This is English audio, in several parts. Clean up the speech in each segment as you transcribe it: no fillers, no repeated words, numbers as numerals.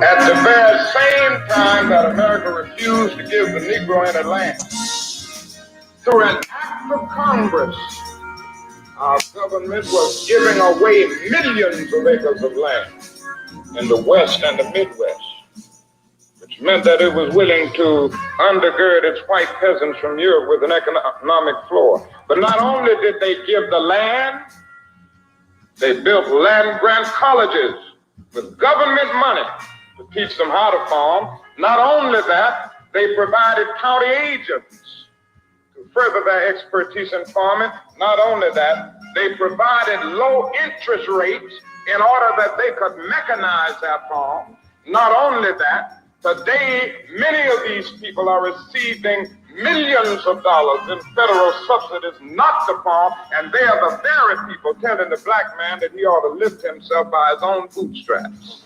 At the very same time that America refused to give the Negro any land, through an act of Congress, our government was giving away millions of acres of land in the West and the Midwest, which meant that it was willing to undergird its white peasants from Europe with an economic floor. But not only did they give the land, they built land-grant colleges with government money to teach them how to farm. Not only that, they provided county agents to further their expertise in farming. Not only that, they provided low interest rates in order that they could mechanize their farm. Not only that, today many of these people are receiving millions of dollars in federal subsidies not to farm, and they are the very people telling the black man that he ought to lift himself by his own bootstraps.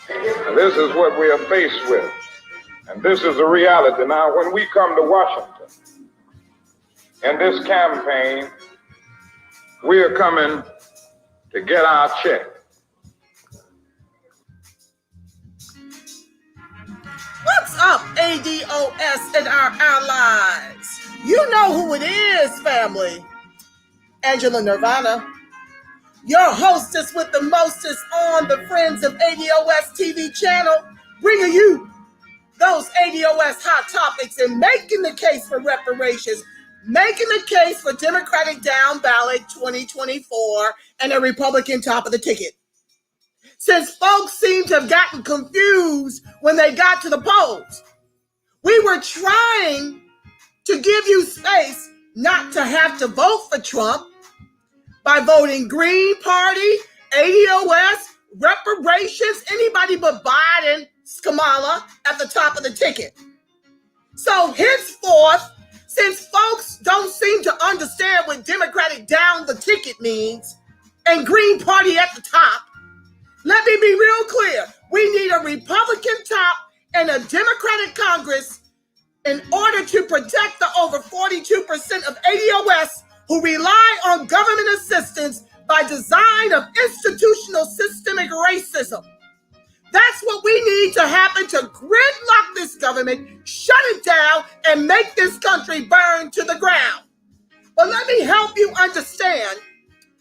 And this is what we are faced with, and this is the reality. Now, when we come to Washington in this campaign, we are coming to get our check. What's up, ADOS and our allies? You know who it is, family. Angela Nirvana, your hostess with the mostest on the Friends of ADOS TV channel, bringing you those ADOS hot topics and making the case for reparations, making the case for Democratic down ballot 2024 and a Republican top of the ticket. Since folks seem to have gotten confused when they got to the polls, we were trying to give you space not to have to vote for Trump by voting Green Party, ADOS, reparations, anybody but Biden, Kamala at the top of the ticket. So henceforth, since folks don't seem to understand what Democratic down the ticket means and Green Party at the top, let me be real clear. We need a Republican top and a Democratic Congress in order to protect the over 42% of ADOS who rely on government assistance by design of institutional systemic racism. That's what we need to happen to gridlock this government, shut it down, and make this country burn to the ground. But let me help you understand,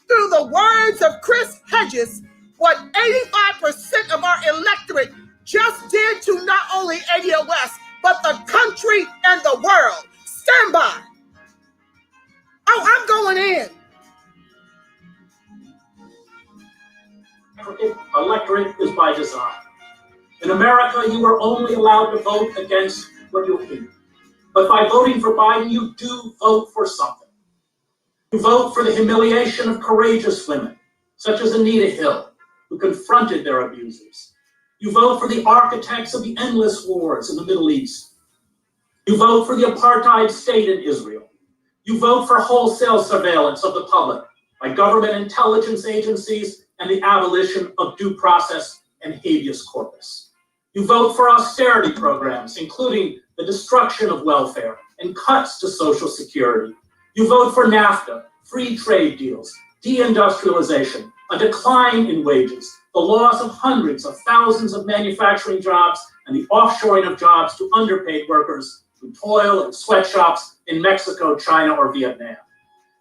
through the words of Chris Hedges, what 85% of our electorate just did to not only ADOS, but the country and the world. Stand by. Oh, I'm going in. Electorate is by design. In America, you are only allowed to vote against what you hate. But by voting for Biden, you do vote for something. You vote for the humiliation of courageous women, such as Anita Hill, who confronted their abusers. You vote for the architects of the endless wars in the Middle East. You vote for the apartheid state in Israel. You vote for wholesale surveillance of the public by government intelligence agencies and the abolition of due process and habeas corpus. You vote for austerity programs, including the destruction of welfare and cuts to Social Security. You vote for NAFTA, free trade deals, deindustrialization, a decline in wages, the loss of hundreds of thousands of manufacturing jobs, and the offshoring of jobs to underpaid workers who toil in sweatshops in Mexico, China, or Vietnam.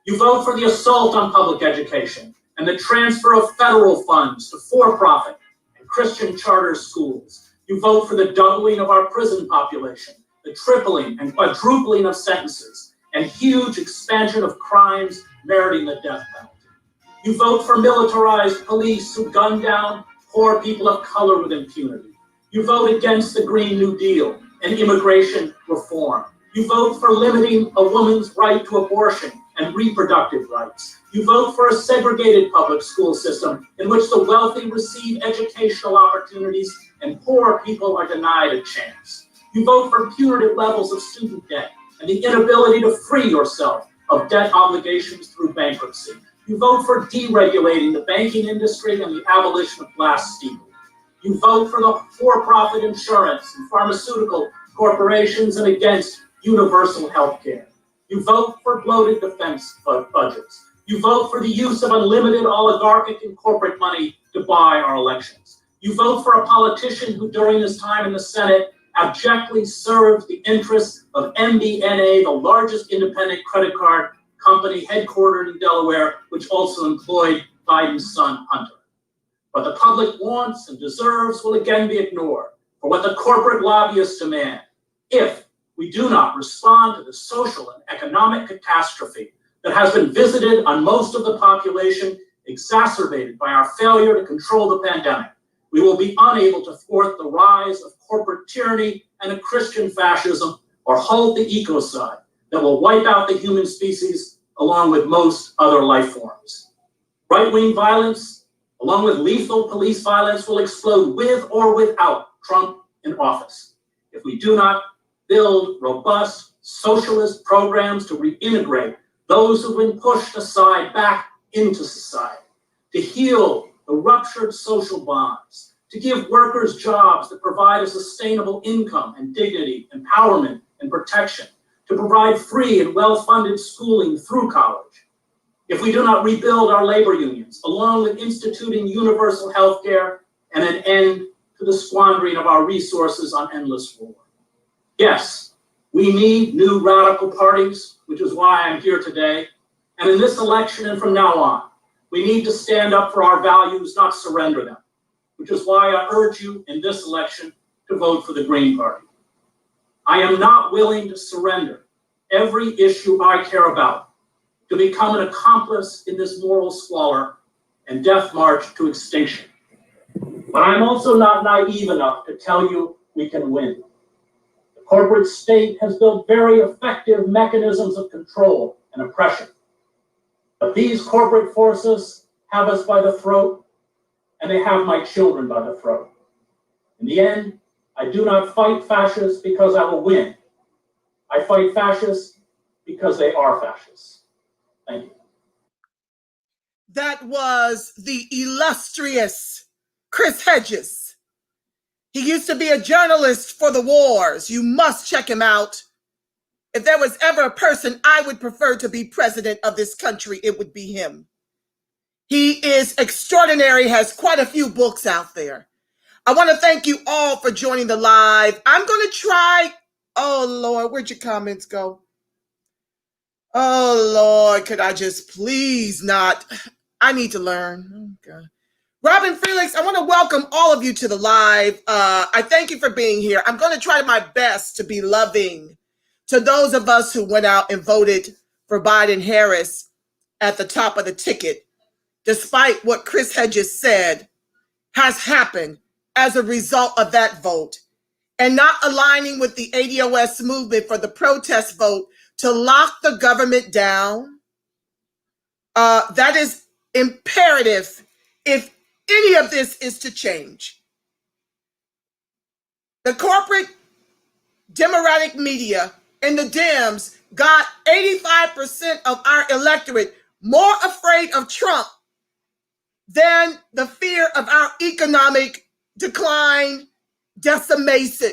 You vote for the assault on public education and the transfer of federal funds to for-profit and Christian charter schools. You vote for the doubling of our prison population, the tripling and quadrupling of sentences, and huge expansion of crimes meriting the death penalty. You vote for militarized police who gun down poor people of color with impunity. You vote against the Green New Deal and immigration reform. You vote for limiting a woman's right to abortion and reproductive rights. You vote for a segregated public school system in which the wealthy receive educational opportunities and poor people are denied a chance. You vote for punitive levels of student debt and the inability to free yourself of debt obligations through bankruptcy. You vote for deregulating the banking industry and the abolition of Glass-Steagall. You vote for the for-profit insurance and pharmaceutical corporations and against universal health care. You vote for bloated defense budgets. You vote for the use of unlimited oligarchic and corporate money to buy our elections. You vote for a politician who, during his time in the Senate, abjectly served the interests of MBNA, the largest independent credit card company headquartered in Delaware, which also employed Biden's son, Hunter. What the public wants and deserves will again be ignored for what the corporate lobbyists demand if we do not respond to the social and economic catastrophe that has been visited on most of the population, exacerbated by our failure to control the pandemic. We will be unable to thwart the rise of corporate tyranny and of Christian fascism or halt the ecocide that will wipe out the human species along with most other life forms. Right-wing violence, along with lethal police violence, will explode with or without Trump in office if we do not build robust socialist programs to reintegrate those who've been pushed aside back into society, to heal the ruptured social bonds, to give workers jobs that provide a sustainable income and dignity, empowerment and protection, to provide free and well-funded schooling through college. If we do not rebuild our labor unions, along with instituting universal health care and an end to the squandering of our resources on endless war. Yes, we need new radical parties, which is why I'm here today. And in this election and from now on, we need to stand up for our values, not surrender them, which is why I urge you in this election to vote for the Green Party. I am not willing to surrender every issue I care about to become an accomplice in this moral squalor and death march to extinction. But I'm also not naive enough to tell you we can win. The corporate state has built very effective mechanisms of control and oppression. But these corporate forces have us by the throat, and they have my children by the throat. In the end, I do not fight fascists because I will win. I fight fascists because they are fascists. Thank you. That was the illustrious Chris Hedges. He used to be a journalist for the wars. You must check him out. If there was ever a person I would prefer to be president of this country, it would be him. He is extraordinary, has quite a few books out there. I want to thank you all for joining the live. I'm going to try. Oh, Lord, where'd your comments go? Oh, Lord, could I just please not? I need to learn. Okay. Robin Felix, I want to welcome all of you to the live. I thank you for being here. I'm going to try my best to be loving to those of us who went out and voted for Biden-Harris at the top of the ticket, despite what Chris Hedges said has happened as a result of that vote, and not aligning with the ADOS movement for the protest vote to lock the government down. That is imperative if any of this is to change. The corporate Democratic media and the Dems got 85% of our electorate more afraid of Trump than the fear of our economic decline, decimation.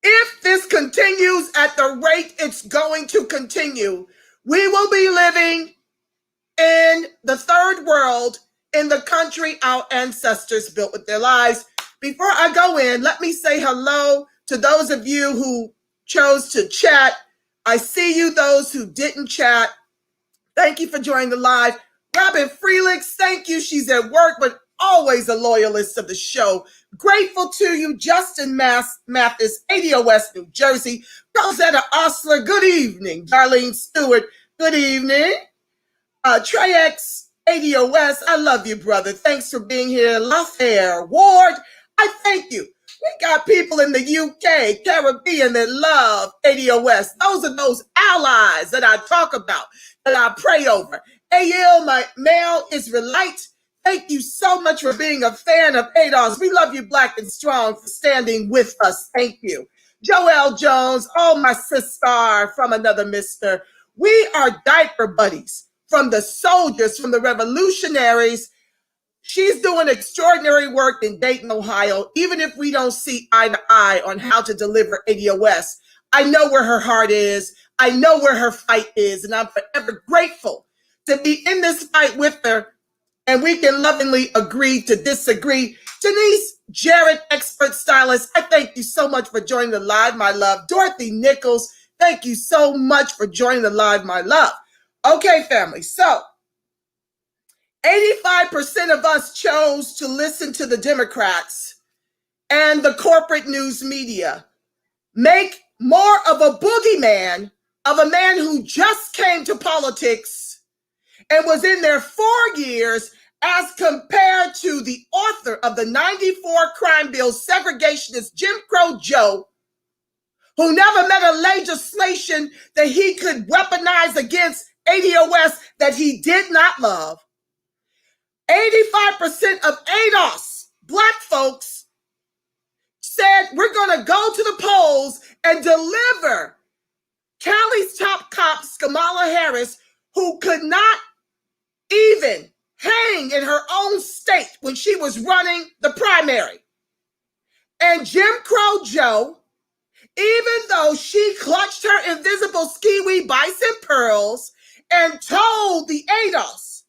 If this continues at the rate it's going to continue, we will be living in the third world, in the country our ancestors built with their lives. Before I go in, let me say hello to those of you who chose to chat. I see you, those who didn't chat. Thank you for joining the live. Robin Felix, thank you. She's at work, but always a loyalist of the show. Grateful to you. Justin Mathis, ADOS, New Jersey. Rosetta Osler, good evening. Darlene Stewart, good evening. Trex, ADOS, I love you, brother. Thanks for being here. Lafayette Ward, I thank you. We got people in the UK, Caribbean that love ADOS. Those are those allies that I talk about, that I pray over. Ayel, my male Israelite, Thank you so much for being a fan of ADOS. We love you, Black and Strong, for standing with us. Thank you. Joelle Jones, oh, my sister from another mister. We are diaper buddies from the soldiers, from the revolutionaries. She's doing extraordinary work in Dayton, Ohio, even if we don't see eye to eye on how to deliver ADOS. I know where her heart is. I know where her fight is, and I'm forever grateful to be in this fight with her, and we can lovingly agree to disagree. Janice Jarrett, expert stylist, I thank you so much for joining the live, my love. Dorothy Nichols, thank you so much for joining the live, my love. Okay, family, so 85% of us chose to listen to the Democrats and the corporate news media make more of a boogeyman of a man who just came to politics and was in there 4 years as compared to the author of the 94 crime bill, segregationist Jim Crow Joe, who never met a legislation that he could weaponize against ADOS that he did not love. 85% of ADOS, Black folks, said we're going to go to the polls and deliver Cali's top cop, Kamala Harris, who could not even hang in her own state when she was running the primary. And Jim Crow Joe, even though she clutched her invisible ski-wee bison pearls and told the ADOS,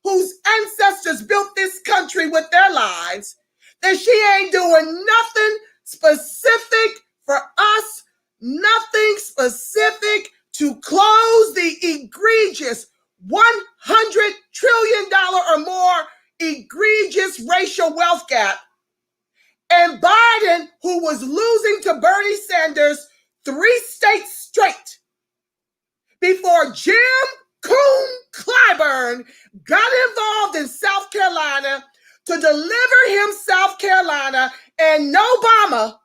whose ancestors built this country with their lives, that she ain't doing nothing specific for us, nothing specific to close the egregious $100 trillion or more egregious racial wealth gap. And Biden, who was losing to Bernie Sanders 3 states straight before Jim Coon Clyburn got involved in South Carolina to deliver him South Carolina, and Obama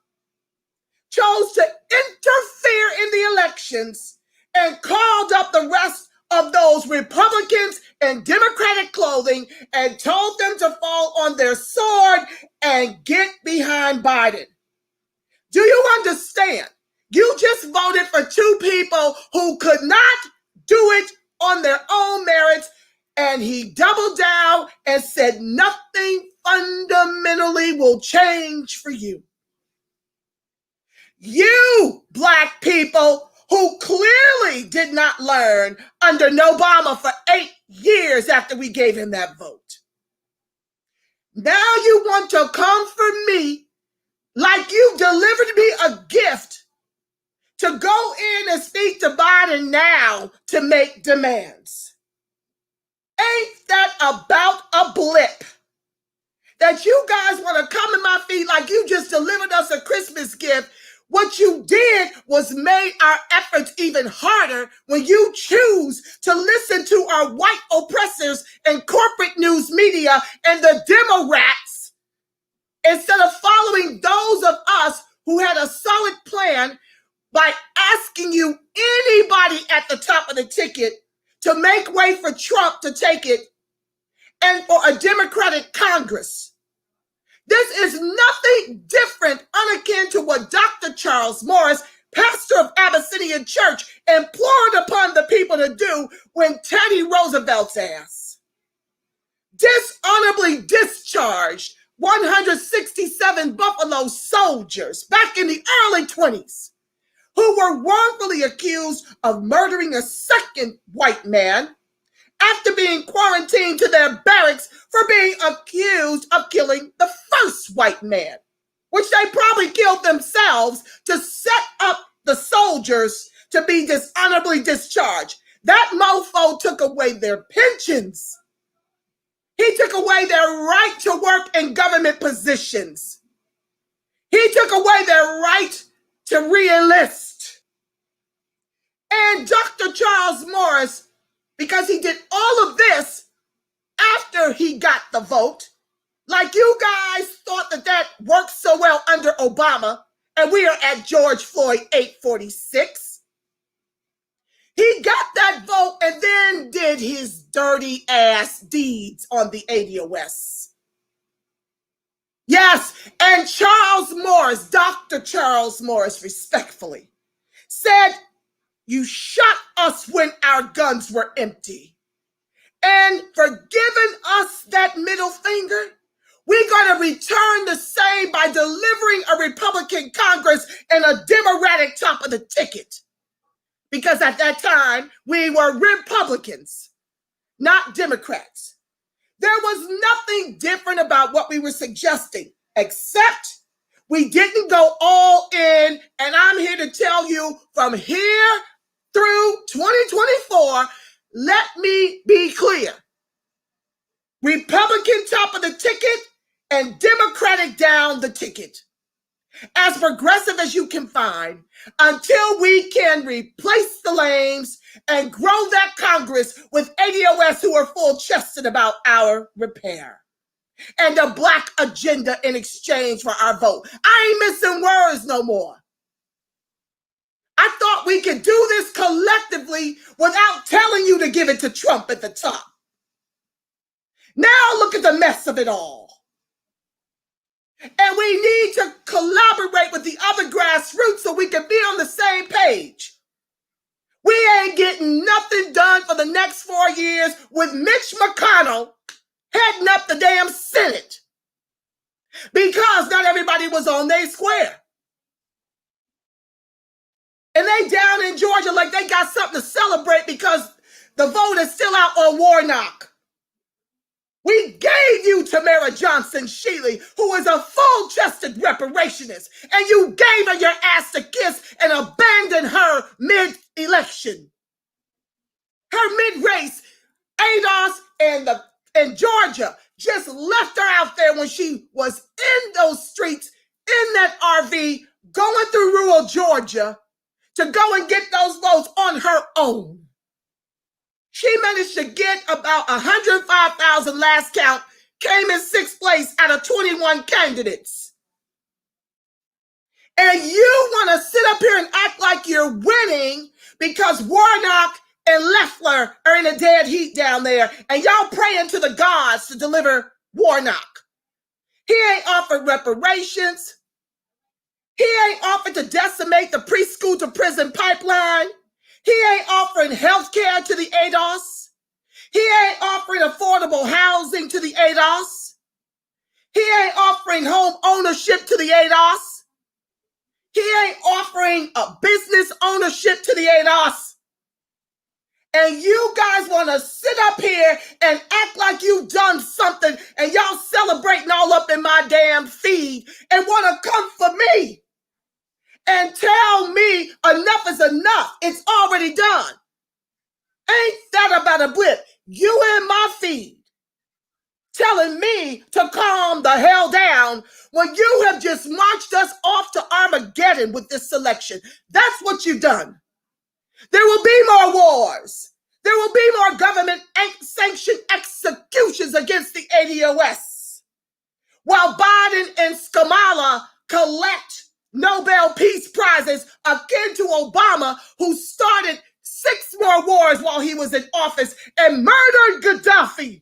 chose to interfere in the elections and called up the rest of those Republicans in Democratic clothing and told them to fall on their sword and get behind Biden. Do you understand? You just voted for 2 people who could not do it on their own merits, and he doubled down and said nothing fundamentally will change for you. You, Black people, who clearly did not learn under Obama for 8 years after we gave him that vote. Now you want to come for me like you delivered me a gift to go in and speak to Biden now to make demands. Ain't that about a blip? That you guys want to come in my feet like you just delivered us a Christmas gift. What you did was made our efforts even harder when you choose to listen to our white oppressors and corporate news media and the demo rats instead of following those of us who had a solid plan by asking you, anybody at the top of the ticket, to make way for Trump to take it and for a Democratic Congress. This is nothing different, unakin to what Dr. Charles Morris, pastor of Abyssinian Church, implored upon the people to do when Teddy Roosevelt's ass dishonorably discharged 167 Buffalo soldiers back in the early 20s who were wrongfully accused of murdering a second white man after being quarantined to their barracks for being accused of killing the first white man, which they probably killed themselves to set up the soldiers to be dishonorably discharged. That mofo took away their pensions. He took away their right to work in government positions. He took away their right to re-enlist. And Dr. Charles Morris, because he did all of this after he got the vote, like you guys thought that worked so well under Obama, and we are at George Floyd 846. He got that vote and then did his dirty ass deeds on the ADOS. Yes, and Charles Morris, Dr. Charles Morris, respectfully, said, you shot us when our guns were empty. And for giving us that middle finger, we're going to return the same by delivering a Republican Congress and a Democratic top of the ticket. Because at that time, we were Republicans, not Democrats. There was nothing different about what we were suggesting, except we didn't go all in. And I'm here to tell you from here through 2024, let me be clear. Republican top of the ticket and Democratic down the ticket. As progressive as you can find, until we can replace the lames and grow that Congress with ADOS who are full-chested about our repair and a black agenda in exchange for our vote. I ain't missing words no more. I thought we could do this collectively without telling you to give it to Trump at the top. Now look at the mess of it all. And we need to collaborate with the other grassroots so we can be on the same page. We ain't getting nothing done for the next 4 years with Mitch McConnell heading up the damn Senate because not everybody was on their square. And they down in Georgia like they got something to celebrate because the vote is still out on Warnock. We gave you Tamara Johnson-Shealy, who is a full-chested reparationist, and you gave her your ass to kiss and abandoned her mid-election. Her mid-race, ADOS and Georgia just left her out there when she was in those streets, in that RV, going through rural Georgia to go and get those votes on her own. She managed to get about 105,000 last count, came in 6th place out of 21 candidates. And you want to sit up here and act like you're winning because Warnock and Loeffler are in a dead heat down there, and y'all praying to the gods to deliver Warnock. He ain't offered reparations. He ain't offered to decimate the preschool to prison pipeline. He ain't offering health care to the ADOS. He ain't offering affordable housing to the ADOS. He ain't offering home ownership to the ADOS. He ain't offering a business ownership to the ADOS. And you guys want to sit up here and act like you've done something and y'all celebrating all up in my damn feed and want to come for me and tell me enough is enough. It's already done. Ain't that about a blip? You in my feed telling me to calm the hell down when you have just marched us off to Armageddon with this selection. That's what you've done. There will be more wars. There will be more government-sanctioned executions against the ADOS. While Biden and Kamala collect Nobel Peace Prizes akin to Obama, who started 6 more wars while he was in office and murdered Gaddafi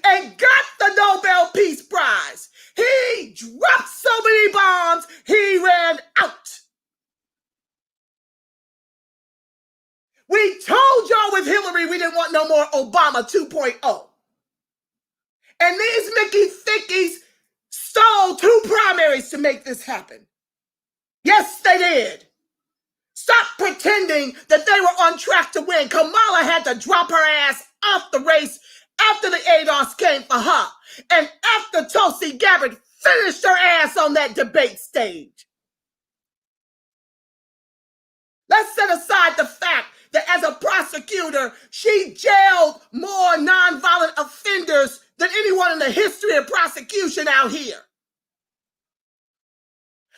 and got the Nobel Peace Prize. He dropped so many bombs, he ran out. We told y'all with Hillary we didn't want no more Obama 2.0. And these Mickey Thickies stole 2 primaries to make this happen. Yes, they did. Stop pretending that they were on track to win. Kamala had to drop her ass off the race after the ADOS came for her and after Tulsi Gabbard finished her ass on that debate stage. Let's set aside the fact that as a prosecutor, she jailed more nonviolent offenders than anyone in the history of prosecution out here.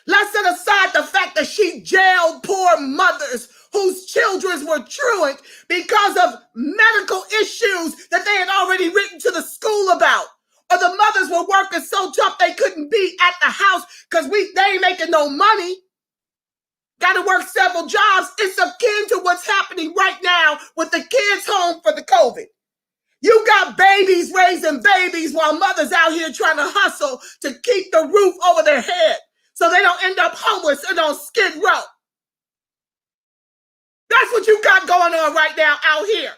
Let's set aside the fact that she jailed poor mothers whose children were truant because of medical issues that they had already written to the school about. Or the mothers were working so tough they couldn't be at the house because they ain't making no money. got to work several jobs. It's akin to what's happening right now with the kids home for the COVID. You got babies raising babies while mothers out here trying to hustle to keep the roof over their head so they don't end up homeless and on Skid Row. That's what you got going on right now out here.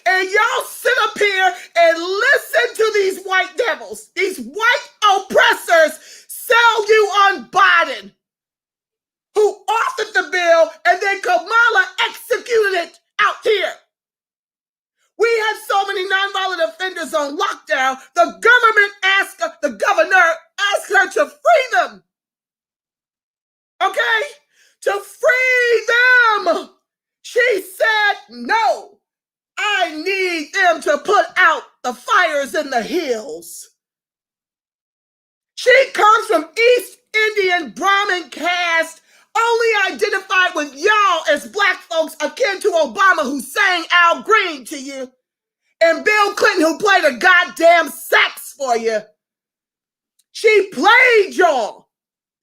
And y'all sit up here and listen to these white devils, these white oppressors sell you on Biden, who authored the bill and then Kamala executed it out here. We had so many nonviolent offenders on lockdown, the governor asked her to free them. Okay? To free them. She said, no, I need them to put out the fires in the hills. She comes from East Indian Brahmin caste, only identified with y'all as black folks akin to Obama, who sang Al Green to you, and Bill Clinton, who played a goddamn sax for you. She played y'all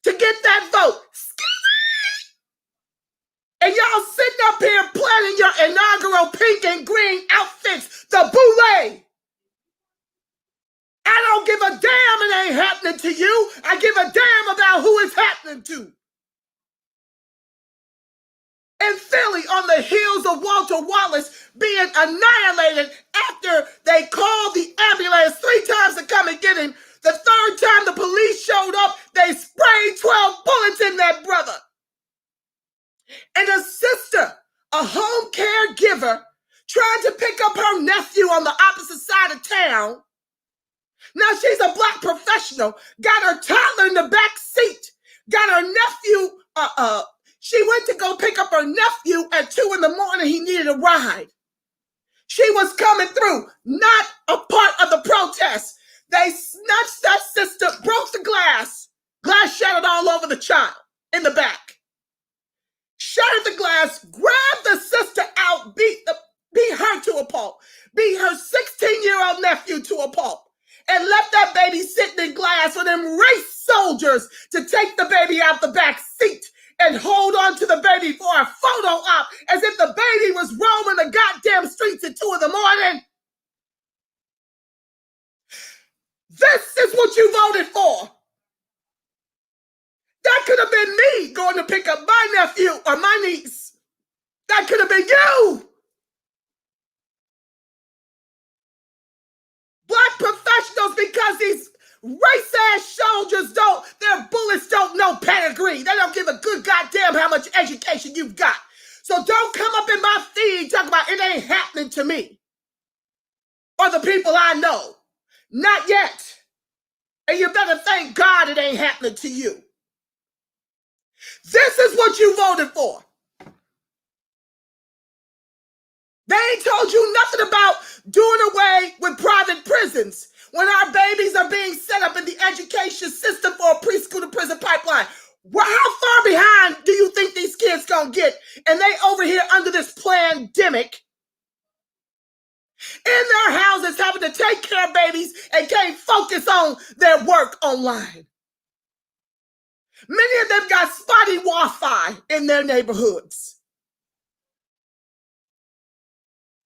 to get that vote. And y'all sitting up here planning your inaugural pink and green outfits, the boule. I don't give a damn it ain't happening to you. I give a damn about who it's happening to. In Philly, on the heels of Walter Wallace being annihilated after they called the ambulance 3 times to come and get him, the 3rd time the police showed up, they sprayed 12 bullets in that brother. And a sister, a home caregiver, tried to pick up her nephew on the opposite side of town. Now she's a black professional, got her toddler in the back seat, got her nephew, she went to go pick up her nephew at 2 in the morning. He needed a ride. She was coming through, not a part of the protest. They snatched that sister, broke the glass shattered all over the child in the back. Shattered the glass, grabbed the sister out, beat her to a pulp, beat her 16-year-old nephew to a pulp, and left that baby sitting in glass for them race soldiers to take the baby out the back seat and hold on to the baby for a photo op as if the baby was roaming the goddamn streets at 2 in the morning. This is what you voted for. That could have been me going to pick up my nephew or my niece. That could have been you. Black professionals, because these race-ass soldiers their bullets don't know pedigree. They don't give a good goddamn how much education you've got. So don't come up in my feed talking about it ain't happening to me or the people I know. Not yet. And you better thank God it ain't happening to you. This is what you voted for. They ain't told you nothing about doing away with private prisons when our babies are being set up in the education system for a preschool to prison pipeline. Well, how far behind do you think these kids gonna get? And they over here under this pandemic in their houses having to take care of babies and can't focus on their work online. Many of them got spotty Wi-Fi in their neighborhoods.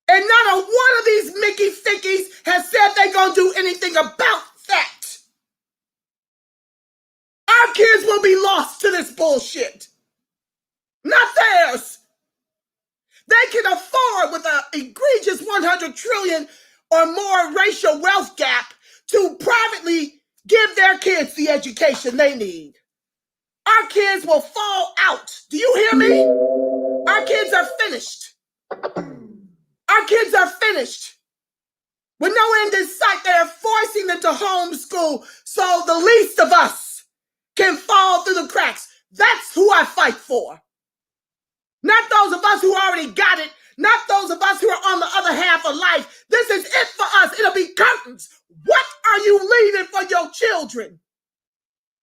And not a one of these Mickey Fickies has said they're going to do anything about that. Our kids will be lost to this bullshit. Not theirs. They can afford, with an egregious 100 trillion or more racial wealth gap, to privately give their kids the education they need. Our kids will fall out. Do you hear me? Our kids are finished. Our kids are finished. With no end in sight, they are forcing them to homeschool so the least of us can fall through the cracks. That's who I fight for. Not those of us who already got it. Not those of us who are on the other half of life. This is it for us. It'll be curtains. What are you leaving for your children?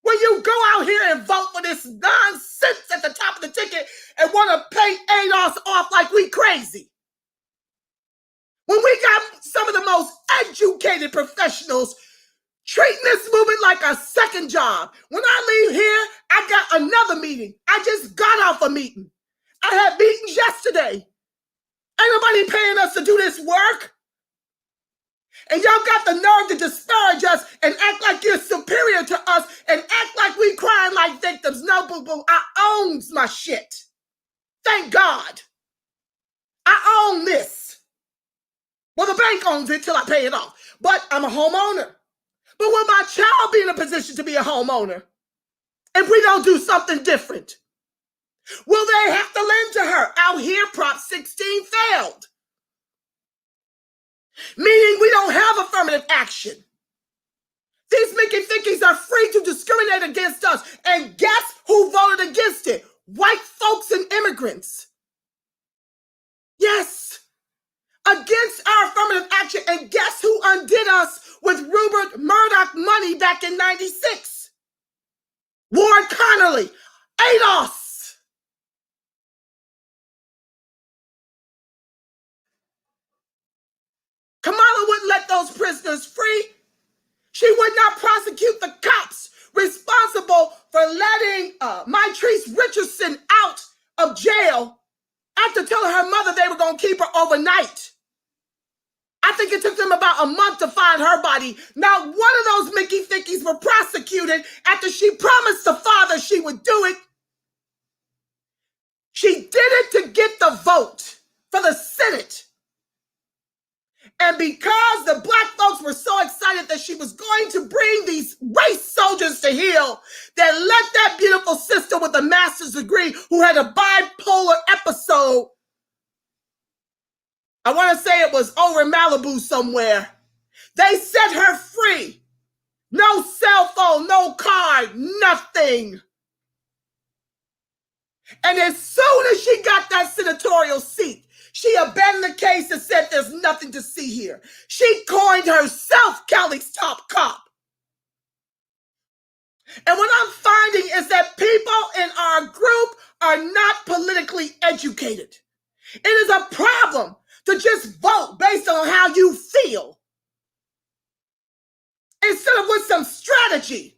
When you go out here and vote for this nonsense at the top of the ticket and want to pay ADOS off like we crazy. When we got some of the most educated professionals treating this movement like a second job. When I leave here, I got another meeting. I just got off a meeting. I had meetings yesterday. Ain't nobody paying us to do this work. And y'all got the nerve to disparage us and act like you're superior to us and act like we crying like victims. No, boo-boo, I owns my shit. Thank God. I own this. Well, the bank owns it till I pay it off. But I'm a homeowner. But will my child be in a position to be a homeowner if we don't do something different? Will they have to lend to her? Out here, Prop 16 failed. Meaning we don't have affirmative action. These Mickey Fickies are free to discriminate against us. And guess who voted against it? White folks and immigrants. Yes. Against our affirmative action. And guess who undid us with Rupert Murdoch money back in 96? Warren Connolly. ADOS. Kamala wouldn't let those prisoners free. She would not prosecute the cops responsible for letting Mitrice Richardson out of jail after telling her mother they were going to keep her overnight. I think it took them about a month to find her body. Not one of those Mickey Fickies were prosecuted after she promised the father she would do it. She did it to get the vote for the Senate. And because the black folks were so excited that she was going to bring these race soldiers to heel, they let that beautiful sister with a master's degree who had a bipolar episode, I want to say it was over in Malibu somewhere, they set her free. No cell phone, no card, nothing. And as soon as she got that senatorial seat, she abandoned the case and said there's nothing to see here. She coined herself Cali'S top cop. And what I'm finding is that people in our group are not politically educated. It is a problem to just vote based on how you feel instead of with some strategy.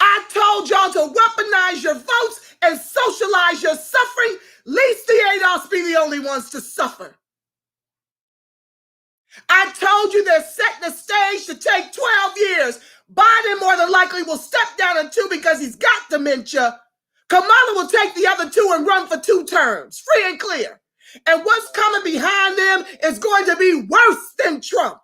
I told y'all to weaponize your votes and socialize your suffering, lest the ADOS be the only ones to suffer. I told you they're setting the stage to take 12 years. Biden more than likely will step down in 2 because he's got dementia. Kamala will take the other 2 and run for 2 terms, free and clear. And what's coming behind them is going to be worse than Trump.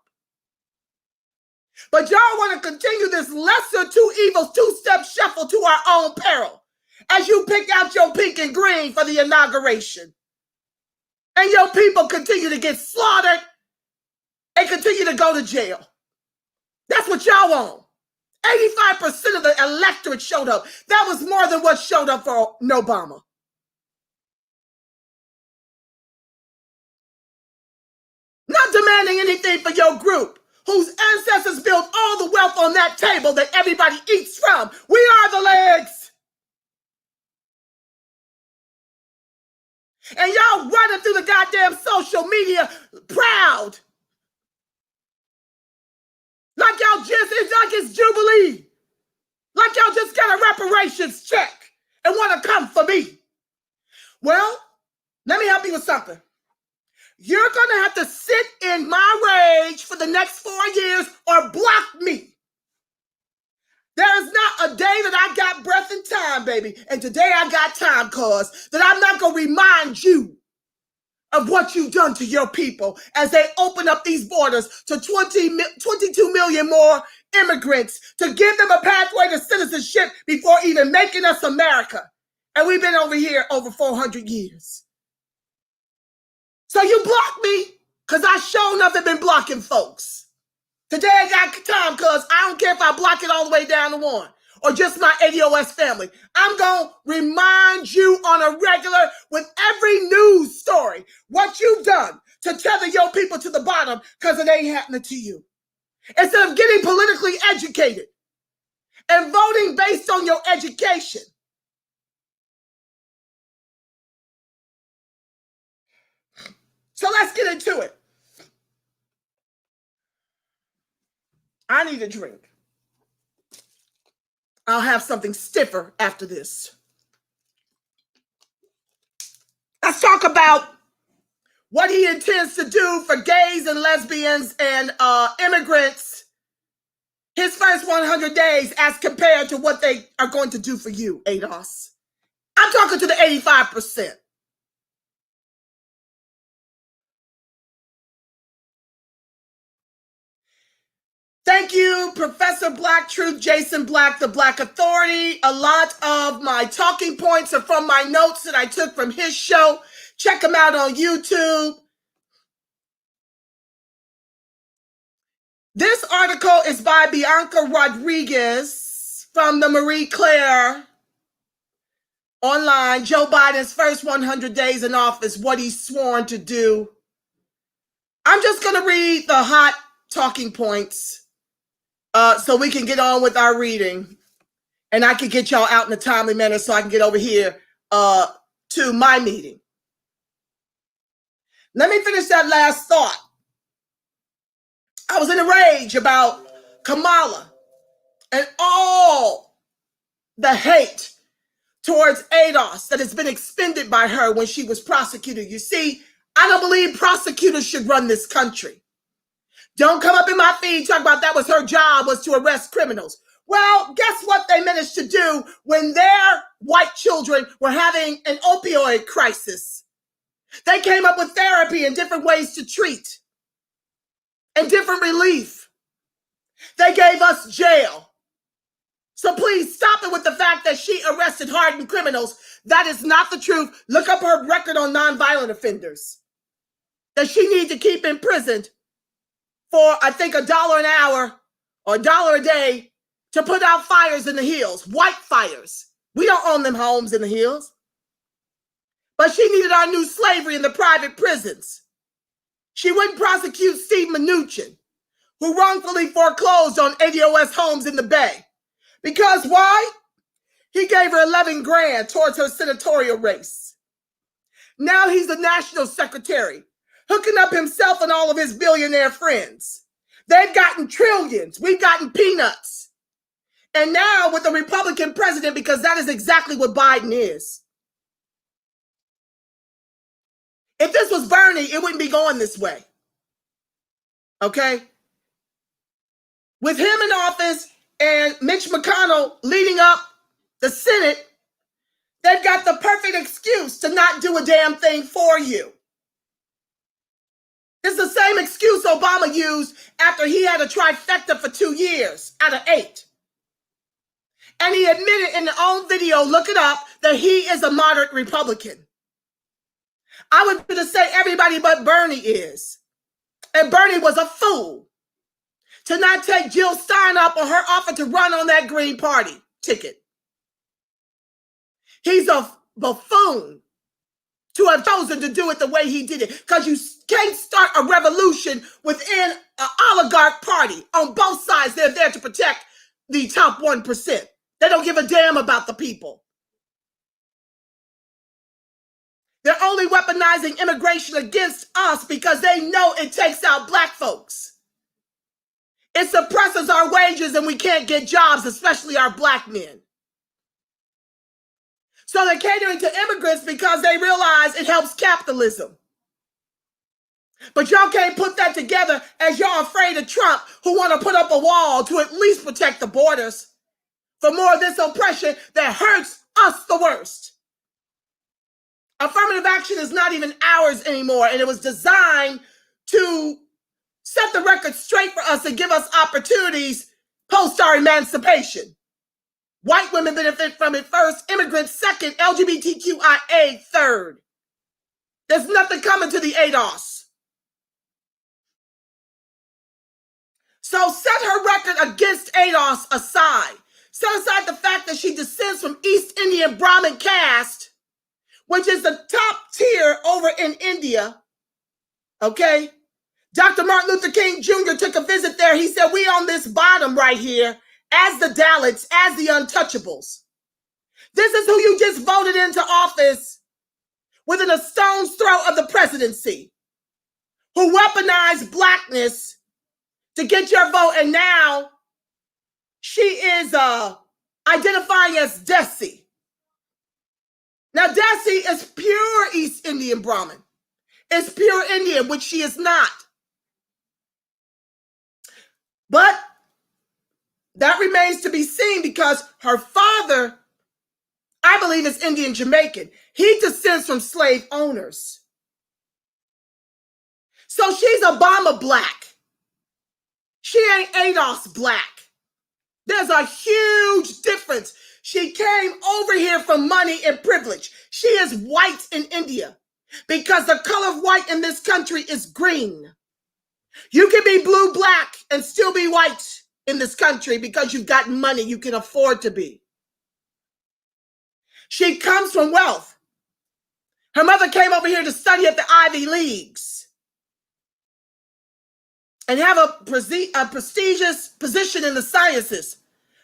But y'all want to continue this lesser 2 evils 2-step shuffle to our own peril as you pick out your pink and green for the inauguration. And your people continue to get slaughtered and continue to go to jail. That's what y'all want. 85% of the electorate showed up. That was more than what showed up for Obama. Not demanding anything for your group, whose ancestors built all the wealth on that table that everybody eats from. We are the legs. And y'all running through the goddamn social media proud. Like y'all just, it's like it's Jubilee. Like y'all just got a reparations check and want to come for me. Well, let me help you with something. You're going to have to sit in my rage for the next 4 years or block me. There is not a day that I got breath and time, baby. And today I got time, cause that I'm not going to remind you of what you've done to your people as they open up these borders to 22 million more immigrants to give them a pathway to citizenship before even making us America. And we've been over here over 400 years. So you block me because I sure enough have been blocking folks. Today I got time because I don't care if I block it all the way down to 1 or just my ADOS family. I'm going to remind you on a regular with every news story what you've done to tether your people to the bottom because it ain't happening to you. Instead of getting politically educated and voting based on your education. So let's get into it. I need a drink. I'll have something stiffer after this. Let's talk about what he intends to do for gays and lesbians and immigrants his first 100 days as compared to what they are going to do for you, ADOS. I'm talking to the 85%. Thank you, Professor Black Truth, Jason Black, the Black Authority. A lot of my talking points are from my notes that I took from his show. Check them out on YouTube. This article is by Bianca Rodriguez from the Marie Claire online. Joe Biden's first 100 days in office, what he's sworn to do. I'm just going to read the hot talking points so we can get on with our reading. And I can get y'all out in a timely manner so I can get over here to my meeting. Let me finish that last thought. I was in a rage about Kamala and all the hate towards ADOS that has been expended by her when she was prosecuted. You see, I don't believe prosecutors should run this country. Don't come up in my feed talk about that was her job, was to arrest criminals. Well, guess what they managed to do when their white children were having an opioid crisis? They came up with therapy and different ways to treat and different relief. They gave us jail. So please stop it with the fact that she arrested hardened criminals. That is not the truth. Look up her record on nonviolent offenders that she needs to keep imprisoned for, I think, $1 an hour or $1 a day to put out fires in the hills, white fires. We don't own them homes in the hills. But she needed our new slavery in the private prisons. She wouldn't prosecute Steve Mnuchin, who wrongfully foreclosed on ADOS homes in the Bay. Because why? He gave her 11 grand towards her senatorial race. Now he's the national secretary, hooking up himself and all of his billionaire friends. They've gotten trillions. We've gotten peanuts. And now with the Republican president, because that is exactly what Biden is. If this was Bernie, it wouldn't be going this way. Okay? With him in office and Mitch McConnell leading up the Senate, they've got the perfect excuse to not do a damn thing for you. It's the same excuse Obama used after he had a trifecta for 2 years out of 8. And he admitted in his own video, look it up, that he is a moderate Republican. I would to say everybody but Bernie is. And Bernie was a fool to not take Jill Stein up on her offer to run on that Green Party ticket. He's a buffoon to have chosen to do it the way he did it. Because you can't start a revolution within an oligarch party. On both sides, they're there to protect the top 1%. They don't give a damn about the people. They're only weaponizing immigration against us because they know it takes out black folks. It suppresses our wages and we can't get jobs, especially our black men. So they're catering to immigrants because they realize it helps capitalism. But y'all can't put that together as y'all afraid of Trump, who want to put up a wall to at least protect the borders for more of this oppression that hurts us the worst. Affirmative action is not even ours anymore, and it was designed to set the record straight for us and give us opportunities post our emancipation. White women benefit from it first, immigrants second, LGBTQIA third. There's nothing coming to the ADOS. So set her record against ADOS aside. Set aside the fact that she descends from East Indian Brahmin caste, which is the top tier over in India, okay? Dr. Martin Luther King Jr. took a visit there. He said, we on this bottom right here as the Dalits, as the untouchables. This is who you just voted into office within a stone's throw of the presidency, who weaponized blackness to get your vote, and now she is identifying as Desi. Now, Desi is pure East Indian Brahmin. It's pure Indian, which she is not. But that remains to be seen because her father, I believe, is Indian Jamaican. He descends from slave owners. So she's Obama black. She ain't ADOS black. There's a huge difference. She came over here for money and privilege. She is white in India because the color of white in this country is green. You can be blue, black, and still be white in this country because you've got money. You can afford to be. She comes from wealth. Her mother came over here to study at the Ivy Leagues and have a prestigious position in the sciences.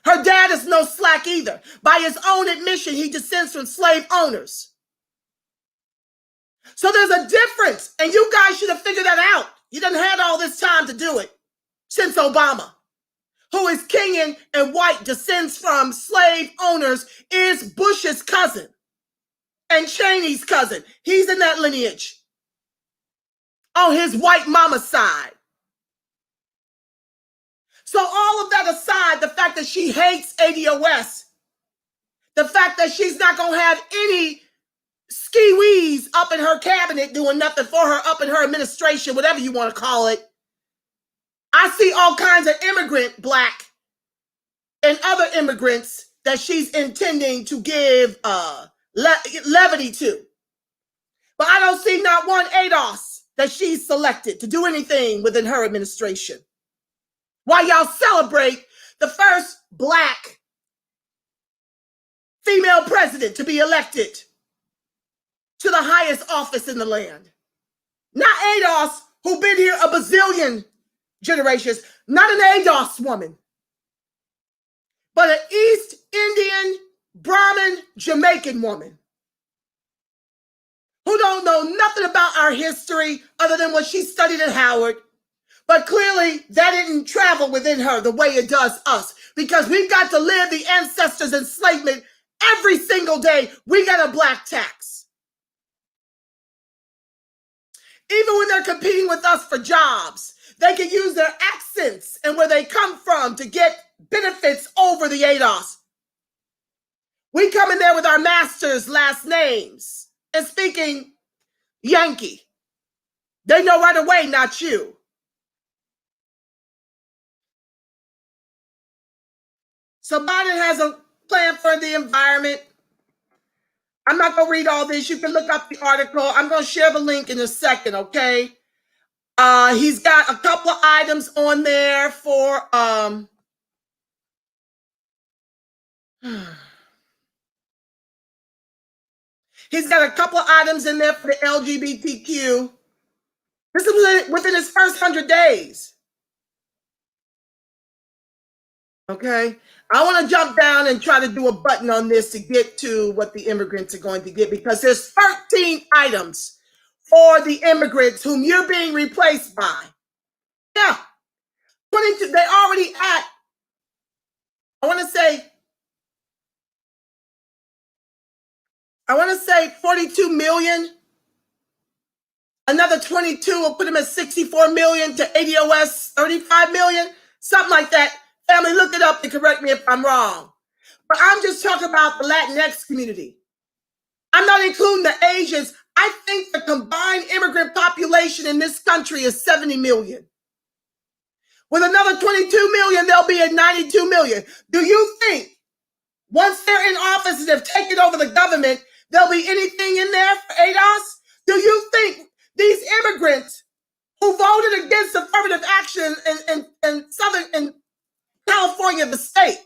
Her dad is no slack either. By his own admission, he descends from slave owners. So there's a difference, and you guys should have figured that out. You done had all this time to do it since Obama, who is Kenyan and white, descends from slave owners, is Bush's cousin and Cheney's cousin. He's in that lineage on his white mama's side. So all of that aside, the fact that she hates ADOS, the fact that she's not going to have any ski-wees up in her cabinet doing nothing for her, up in her administration, whatever you want to call it. I see all kinds of immigrant black and other immigrants that she's intending to give levity to. But I don't see not one ADOS that she's selected to do anything within her administration. While y'all celebrate the first black female president to be elected to the highest office in the land. Not ADOS, who been here a bazillion generations, not an ADOS woman, but an East Indian, Brahmin, Jamaican woman who don't know nothing about our history other than what she studied at Howard. But clearly that didn't travel within her the way it does us, because we've got to live the ancestors' enslavement every single day. We got a black tax. Even when they're competing with us for jobs, they can use their accents and where they come from to get benefits over the ADOS. We come in there with our masters' last names and speaking Yankee. They know right away, not you. So Biden has a plan for the environment. I'm not going to read all this. You can look up the article. I'm going to share the link in a second, okay? He's got a couple of items on there for he's got a couple of items in there for the LGBTQ. This is within his first 100 days. Okay? I want to jump down and try to do a button on this to get to what the immigrants are going to get, because there's 13 items for the immigrants whom you're being replaced by. Yeah. 22, they already at, I want to say 42 million. Another 22 will put them at 64 million, to ADOS 35 million, something like that. Family, look it up and correct me if I'm wrong. But I'm just talking about the Latinx community. I'm not including the Asians. I think the combined immigrant population in this country is 70 million. With another 22 million, they'll be at 92 million. Do you think once they're in office and have taken over the government, there'll be anything in there for ADOS? Do you think these immigrants who voted against affirmative action in Southern California, the state,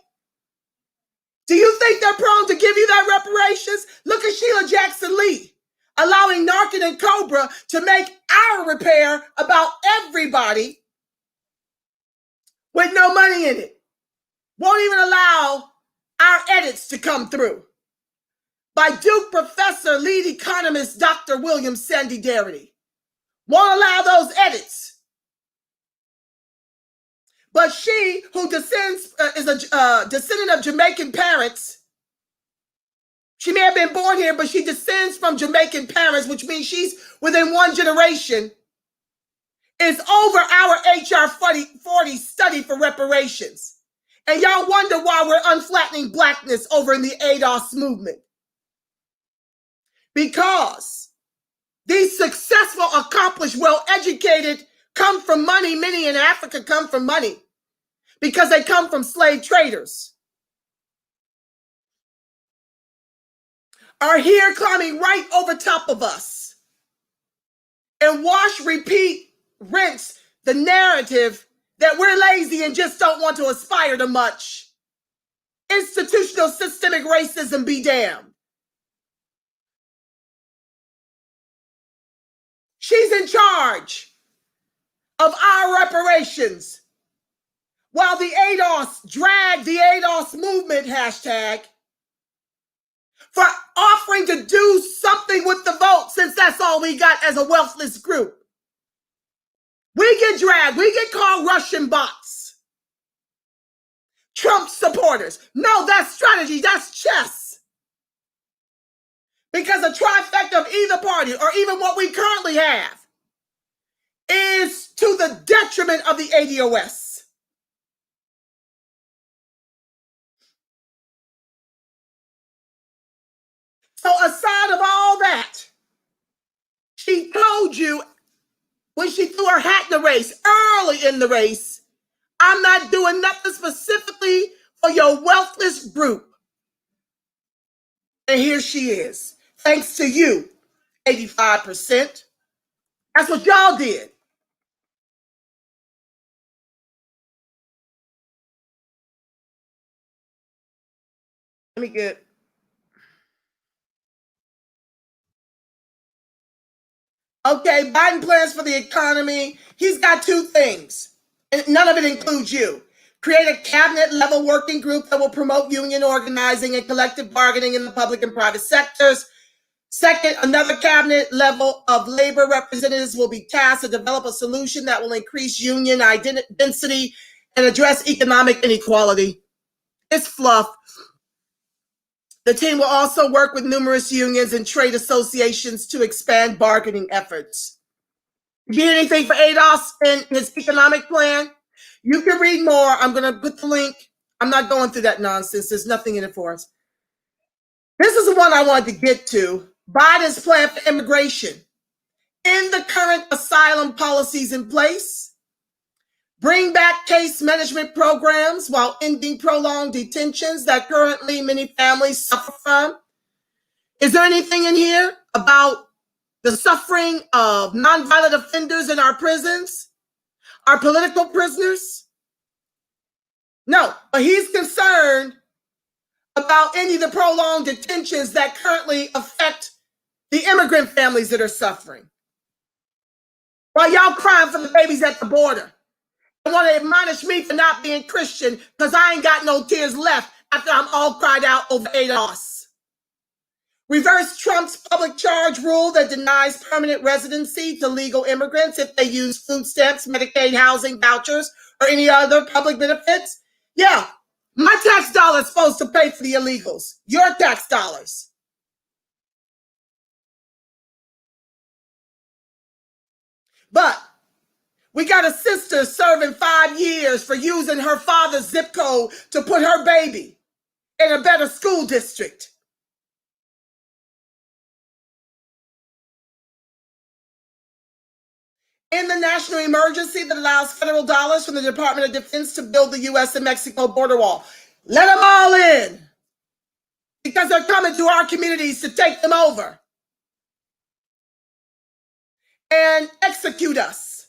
do you think they're prone to give you that reparations? Look at Sheila Jackson Lee, allowing Narcan and Cobra to make our repair about everybody with no money in it. Won't even allow our edits to come through. By Duke professor, lead economist, Dr. William Sandy Darity. Won't allow those edits. But she, who descends, is a descendant of Jamaican parents, she may have been born here, but she descends from Jamaican parents, which means she's within one generation, is over our HR 40 study for reparations. And y'all wonder why we're unflattening blackness over in the ADOS movement. Because these successful, accomplished, well-educated come from money. Many in Africa come from money because they come from slave traders. Are here climbing right over top of us and wash, repeat, rinse the narrative that we're lazy and just don't want to aspire to much. Institutional systemic racism be damned. She's in charge of our reparations while the ADOS dragged the ADOS movement hashtag for offering to do something with the vote, since that's all we got as a wealthless group. We get dragged. We get called Russian bots. Trump supporters. No, that's strategy. That's chess. Because a trifecta of either party, or even what we currently have, is to the detriment of the ADOS. So aside of all that, she told you when she threw her hat in the race, early in the race, I'm not doing nothing specifically for your wealthless group. And here she is. Thanks to you, 85%. That's what y'all did. Let me get. Okay, Biden plans for the economy. He's got two things, and none of it includes you. Create a cabinet-level working group that will promote union organizing and collective bargaining in the public and private sectors. Second, another cabinet level of labor representatives will be tasked to develop a solution that will increase union density and address economic inequality. It's fluff. The team will also work with numerous unions and trade associations to expand bargaining efforts. You get anything for ADOS and his economic plan? You can read more. I'm going to put the link. I'm not going through that nonsense. There's nothing in it for us. This is the one I wanted to get to. Biden's plan for immigration. In the current asylum policies in place, bring back case management programs while ending prolonged detentions that currently many families suffer from. Is there anything in here about the suffering of nonviolent offenders in our prisons, our political prisoners? No, but he's concerned about any of the prolonged detentions that currently affect the immigrant families that are suffering. While y'all crying for the babies at the border, I want to admonish me for not being Christian because I ain't got no tears left after I'm all cried out over ADOS. Reverse Trump's public charge rule that denies permanent residency to legal immigrants if they use food stamps, Medicaid, housing vouchers, or any other public benefits. Yeah, my tax dollars supposed to pay for the illegals. Your tax dollars. But we got a sister serving 5 years for using her father's zip code to put her baby in a better school district. In the national emergency that allows federal dollars from the Department of Defense to build the U.S. and Mexico border wall. Let them all in because they're coming to our communities to take them over and execute us.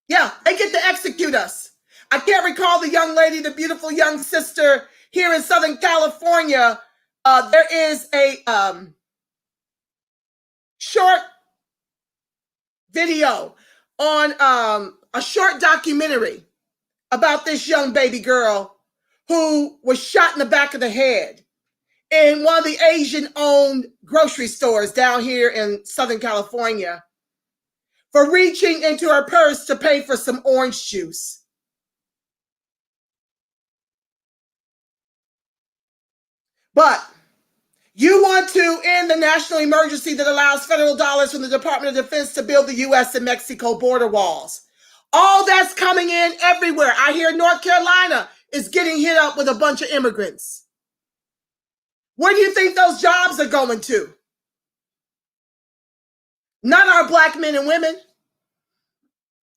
Yeah, they get to execute us. I can't recall the young lady, the beautiful young sister here in Southern California. There is a short video on a short documentary about this young baby girl who was shot in the back of the head in one of the Asian-owned grocery stores down here in Southern California for reaching into her purse to pay for some orange juice. But you want to end the national emergency that allows federal dollars from the Department of Defense to build the U.S. and Mexico border walls. All that's coming in everywhere. I hear North Carolina is getting hit up with a bunch of immigrants. Where do you think those jobs are going to? Not our black men and women.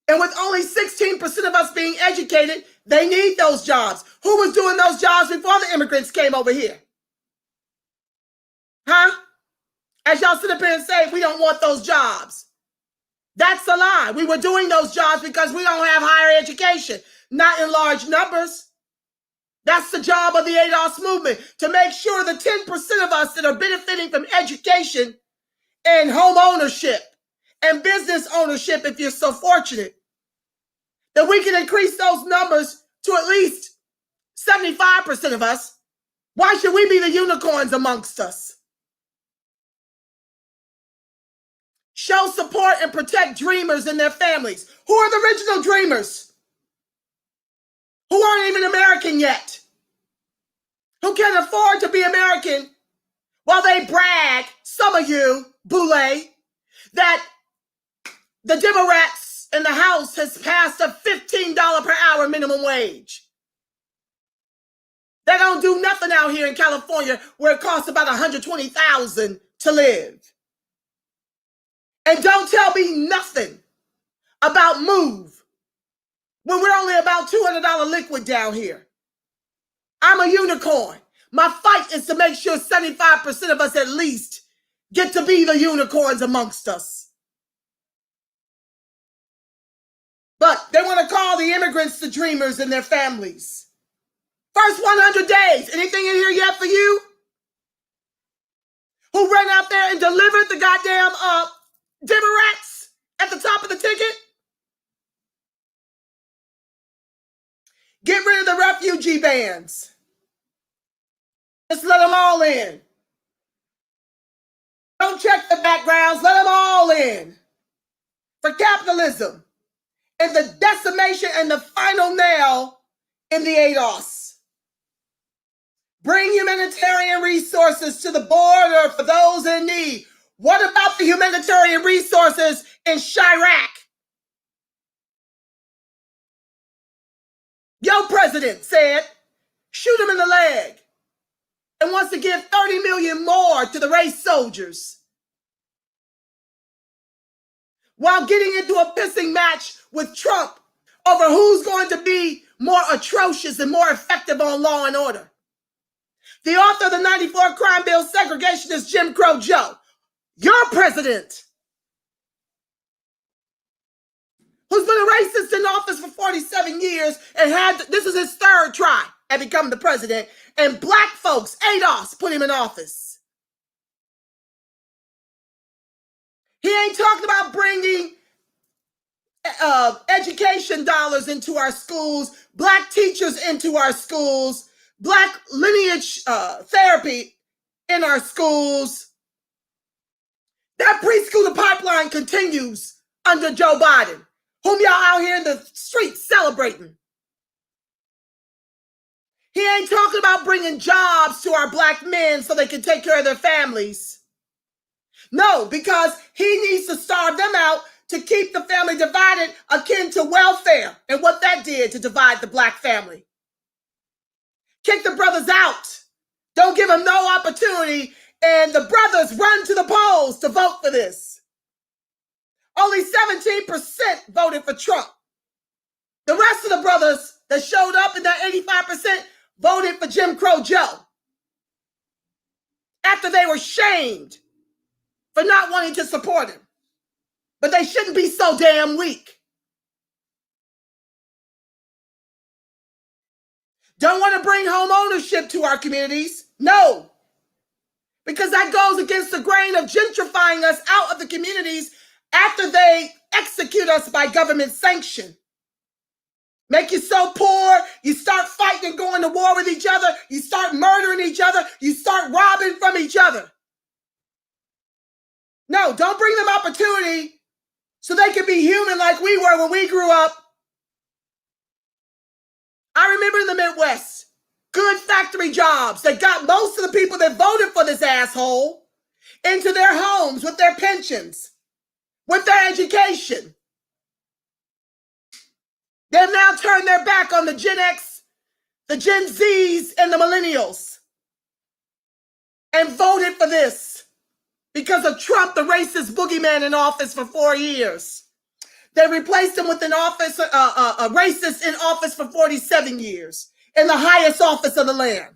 And with only 16% of us being educated, they need those jobs. Who was doing those jobs before the immigrants came over here? Huh? As y'all sit up here and say, we don't want those jobs. That's a lie. We were doing those jobs because we don't have higher education, not in large numbers. That's the job of the ADOS movement, to make sure the 10% of us that are benefiting from education and home ownership and business ownership, if you're so fortunate, that we can increase those numbers to at least 75% of us. Why should we be the unicorns amongst us? Show support and protect dreamers and their families. Who are the original dreamers? Who aren't even American yet? Who can't afford to be American while they brag, some of you, boule, that the Democrats in the House has passed a $15 per hour minimum wage. They don't do nothing out here in California where it costs about $120,000 to live. And don't tell me nothing about MOVE when we're only about $200 liquid down here. I'm a unicorn. My fight is to make sure 75% of us at least get to be the unicorns amongst us. But they want to call the immigrants the dreamers and their families. First 100 days. Anything in here yet for you? Who ran out there and delivered the goddamn Democrats at the top of the ticket? Get rid of the refugee bans. Just let them all in. Don't check the backgrounds. Let them all in. For capitalism and the decimation and the final nail in the ADOS. Bring humanitarian resources to the border for those in need. What about the humanitarian resources in Chirac? Your president said, shoot him in the leg, and wants to give 30 million more to the race soldiers, while getting into a pissing match with Trump over who's going to be more atrocious and more effective on law and order. The author of the 94 crime bill, segregationist Jim Crow Joe, your president, who's been a racist in office for 47 years and this is his third try at becoming the president, and black folks, ADOS, put him in office. He ain't talking about bringing education dollars into our schools, black teachers into our schools, black lineage therapy in our schools. That preschool pipeline continues under Joe Biden, whom y'all out here in the streets celebrating. He ain't talking about bringing jobs to our black men so they can take care of their families. No, because he needs to starve them out to keep the family divided, akin to welfare and what that did to divide the black family. Kick the brothers out. Don't give them no opportunity, and the brothers run to the polls to vote for this. Only 17% voted for Trump. The rest of the brothers that showed up in that 85% voted for Jim Crow Joe after they were shamed for not wanting to support him. But they shouldn't be so damn weak. Don't want to bring home ownership to our communities? No. Because that goes against the grain of gentrifying us out of the communities after they execute us by government sanction. Make you so poor, you start fighting and going to war with each other, you start murdering each other, you start robbing from each other. No, don't bring them opportunity so they can be human like we were when we grew up. I remember in the Midwest, good factory jobs that got most of the people that voted for this asshole into their homes with their pensions, with their education. They've now turned their back on the Gen X, the Gen Zs, and the millennials and voted for this because of Trump, the racist boogeyman in office for 4 years. They replaced him with a racist in office for 47 years in the highest office of the land.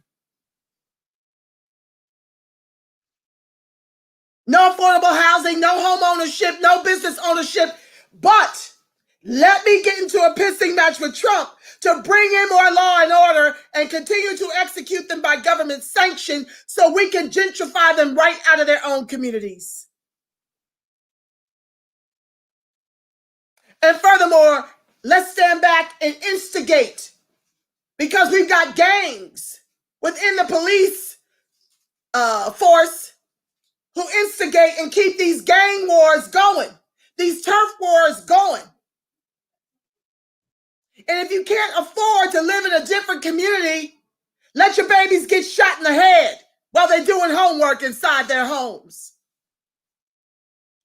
No affordable housing, no home ownership, no business ownership. But let me get into a pissing match with Trump to bring in more law and order and continue to execute them by government sanction so we can gentrify them right out of their own communities. And furthermore, let's stand back and instigate, because we've got gangs within the police force who instigate and keep these gang wars going, these turf wars going. And if you can't afford to live in a different community, let your babies get shot in the head while they're doing homework inside their homes.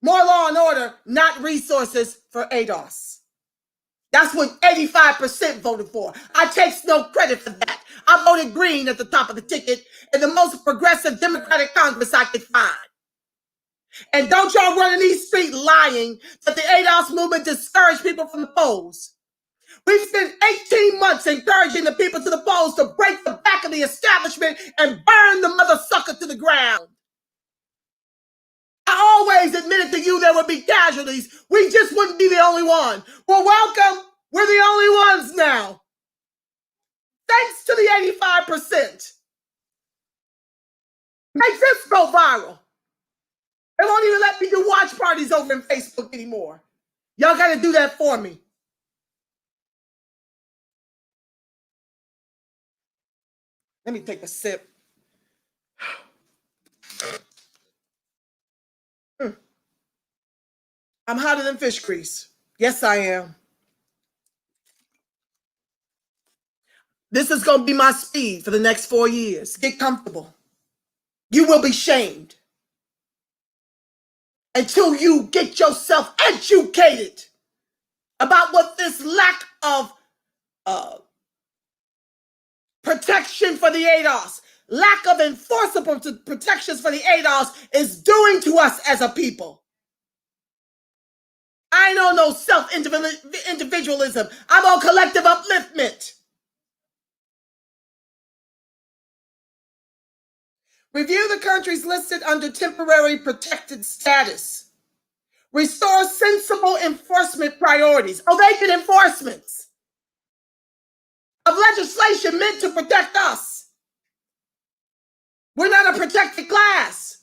More law and order, not resources for ADOS. That's what 85% voted for. I take no credit for that. I voted green at the top of the ticket in the most progressive Democratic Congress I could find. And don't y'all run in these streets lying that the ADOS movement discouraged people from the polls. We've spent 18 months encouraging the people to the polls to break the back of the establishment and burn the mother sucker to the ground. I always admitted to you there would be casualties. We just wouldn't be the only one. Well, welcome. We're the only ones now. Thanks to the 85%. Make this go viral. They won't even let me do watch parties over in Facebook anymore. Y'all got to do that for me. Let me take a sip. I'm hotter than fish grease. Yes, I am. This is going to be my speed for the next 4 years. Get comfortable. You will be shamed until you get yourself educated about what this lack of protection for the ADOS, lack of enforceable protections for the ADOS is doing to us as a people. I ain't on no self-individualism. I'm on collective upliftment. Review the countries listed under temporary protected status. Restore sensible enforcement priorities. Oh, they get enforcements of legislation meant to protect us. We're not a protected class.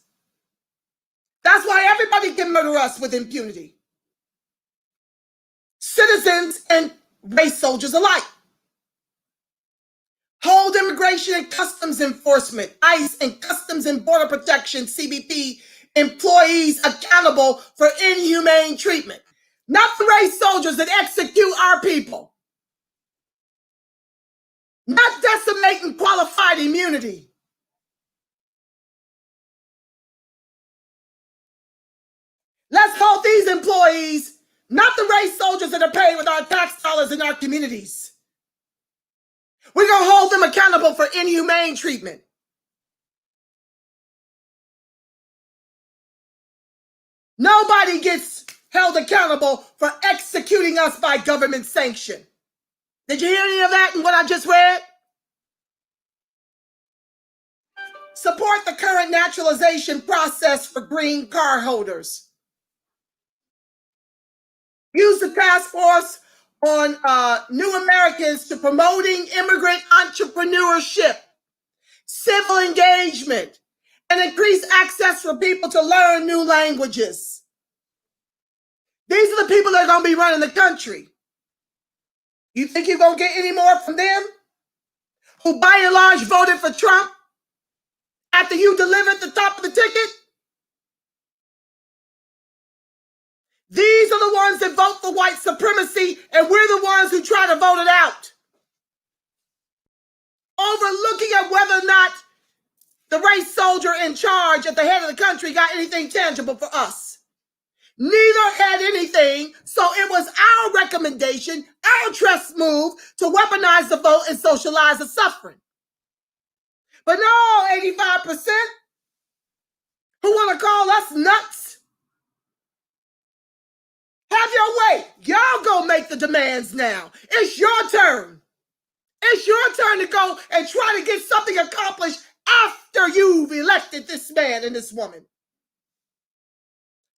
That's why everybody can murder us with impunity. Citizens and race soldiers alike. Hold Immigration and Customs Enforcement, ICE and Customs and Border Protection, CBP, employees accountable for inhumane treatment. Not the race soldiers that execute our people. Not decimating qualified immunity. Let's hold these employees, not the race soldiers that are paid with our tax dollars in our communities. We're going to hold them accountable for inhumane treatment. Nobody gets held accountable for executing us by government sanction. Did you hear any of that in what I just read? Support the current naturalization process for green card holders. Use the task force on New Americans to promoting immigrant entrepreneurship, civil engagement, and increase access for people to learn new languages. These are the people that are going to be running the country. You think you're going to get any more from them? Who by and large voted for Trump after you delivered the top of the ticket? These are the ones that vote for white supremacy, and we're the ones who try to vote it out. overlooking at whether or not the race soldier in charge at the head of the country got anything tangible for us. Neither had anything, so it was our recommendation, our trust move to weaponize the vote and socialize the suffering. But no, 85% who want to call us nuts, have your way. Y'all go make the demands now. It's your turn. It's your turn to go and try to get something accomplished after you've elected this man and this woman.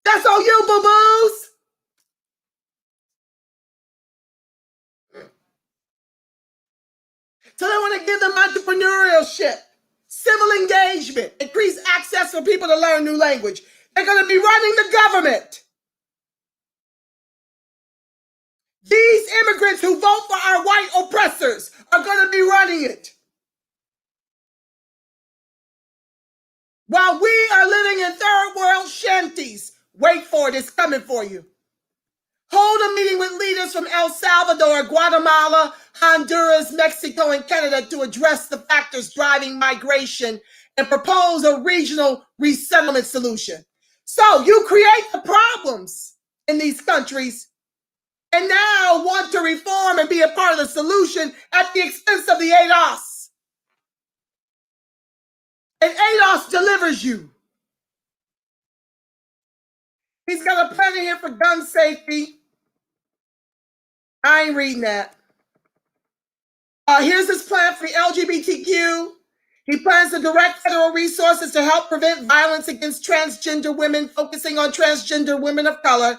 That's on you, boo-boos. So they want to give them entrepreneurship, civil engagement, increase access for people to learn new language. They're going to be running the government. These immigrants who vote for our white oppressors are going to be running it. While we are living in third world shanties, wait for it, it's coming for you. Hold a meeting with leaders from El Salvador, Guatemala, Honduras, Mexico, and Canada to address the factors driving migration and propose a regional resettlement solution. So you create the problems in these countries and now want to reform and be a part of the solution at the expense of the ADOS. And ADOS delivers you. He's got a plan in here for gun safety. I ain't reading that. Here's his plan for the LGBTQ. He plans to direct federal resources to help prevent violence against transgender women, focusing on transgender women of color.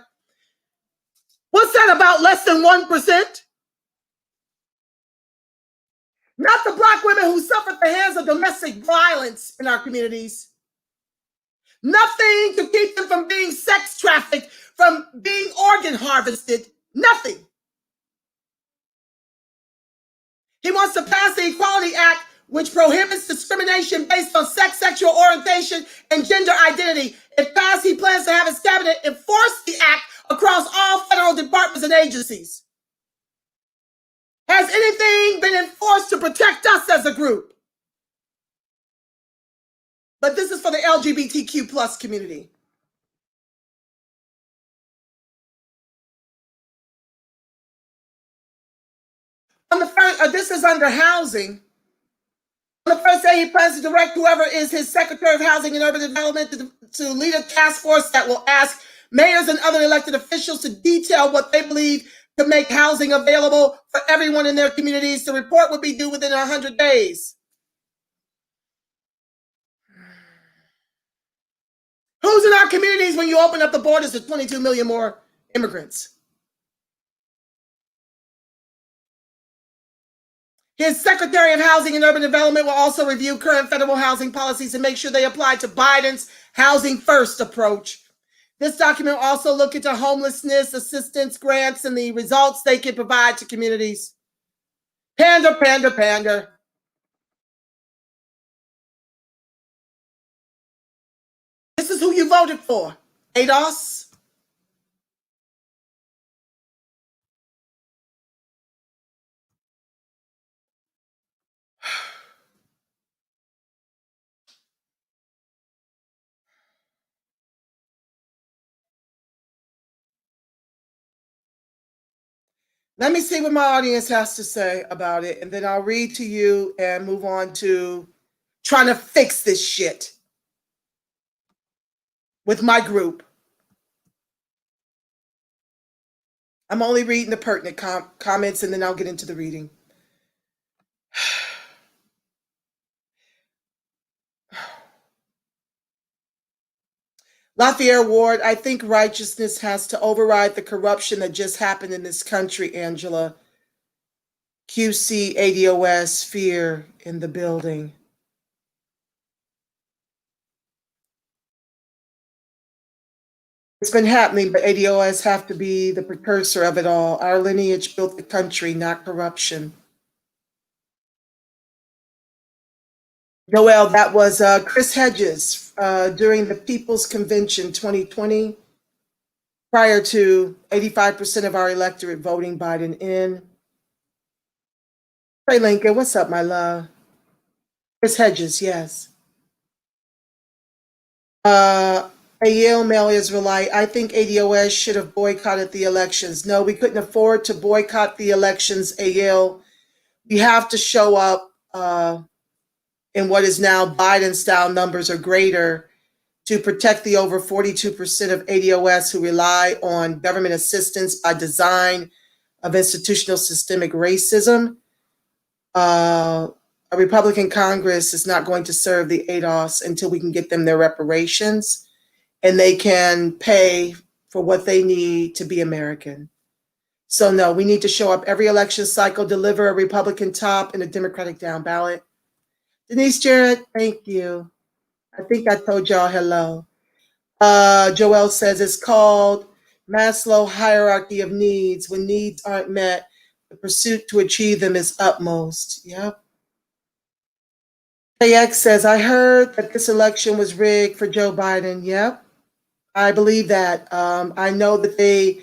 What's that about less than 1%? Not the Black women who suffer at the hands of domestic violence in our communities. Nothing to keep them from being sex trafficked, from being organ harvested. Nothing. He wants to pass the Equality Act, which prohibits discrimination based on sex, sexual orientation, and gender identity. If passed, he plans to have his cabinet enforce the act across all federal departments and agencies. Has anything been enforced to protect us as a group? But this is for the LGBTQ plus community. On the first, this is under housing. On the first day, he plans to direct whoever is his Secretary of Housing and Urban Development to lead a task force that will ask mayors and other elected officials to detail what they believe to make housing available for everyone in their communities. The report would be due within 100 days. Who's in our communities when you open up the borders to 22 million more immigrants? His Secretary of Housing and Urban Development will also review current federal housing policies and make sure they apply to Biden's housing first approach. This document will also look into homelessness assistance grants and the results they can provide to communities. Pander, pander, pander. This is who you voted for, ADOS. Let me see what my audience has to say about it, and then I'll read to you and move on to trying to fix this shit with my group. I'm only reading the pertinent comments, and then I'll get into the reading. Lafayette Ward, I think righteousness has to override the corruption that just happened in this country, Angela. QC ADOS, fear in the building. It's been happening, but ADOS have to be the precursor of it all. Our lineage built the country, not corruption. Noel, that was Chris Hedges during the People's Convention 2020, prior to 85% of our electorate voting Biden in. Hey, Lincoln, what's up, my love? Chris Hedges, yes. A Yale male Israelite, I think ADOS should have boycotted the elections. No, we couldn't afford to boycott the elections, A Yale. We have to show up in what is now Biden-style numbers or greater to protect the over 42% of ADOS who rely on government assistance by design of institutional systemic racism. A Republican Congress is not going to serve the ADOS until we can get them their reparations and they can pay for what they need to be American. So no, we need to show up every election cycle, deliver a Republican top and a Democratic down ballot. Denise Jarrett, thank you. I think I told y'all hello. Joelle says it's called Maslow hierarchy of needs. When needs aren't met, the pursuit to achieve them is utmost. Yep. KX says, I heard that this election was rigged for Joe Biden. Yep. I believe that. I know that they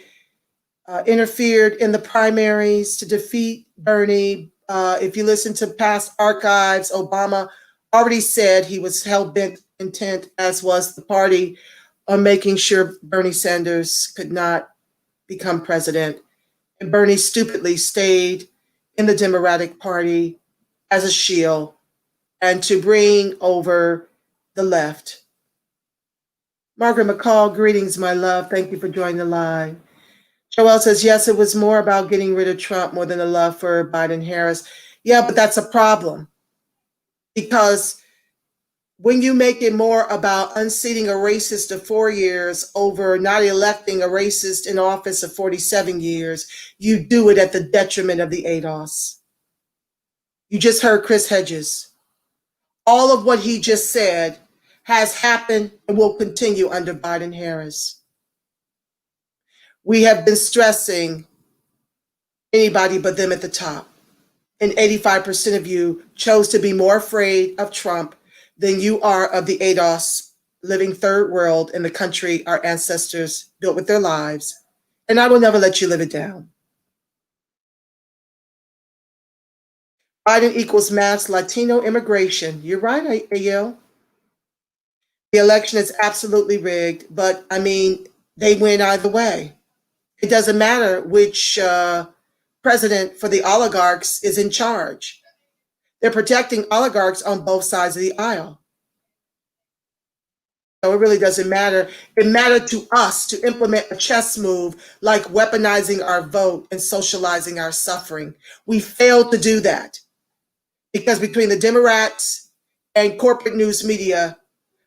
interfered in the primaries to defeat Bernie. If you listen to past archives, Obama already said he was hell-bent intent, as was the party, on making sure Bernie Sanders could not become president. And Bernie stupidly stayed in the Democratic Party as a shield and to bring over the left. Margaret McCall, greetings, my love. Thank you for joining the live. Joelle says, yes, it was more about getting rid of Trump more than the love for Biden-Harris. Yeah, but that's a problem. Because when you make it more about unseating a racist of 4 years over not electing a racist in office of 47 years, you do it at the detriment of the ADOS. You just heard Chris Hedges. All of what he just said has happened and will continue under Biden-Harris. We have been stressing anybody but them at the top. And 85% of you chose to be more afraid of Trump than you are of the ADOS living third world in the country our ancestors built with their lives. And I will never let you live it down. Biden equals mass Latino immigration. You're right, Ayo. The election is absolutely rigged, but I mean, they win either way. It doesn't matter which president for the oligarchs is in charge. They're protecting oligarchs on both sides of the aisle. So it really doesn't matter. It mattered to us to implement a chess move like weaponizing our vote and socializing our suffering. We failed to do that because between the Democrats and corporate news media,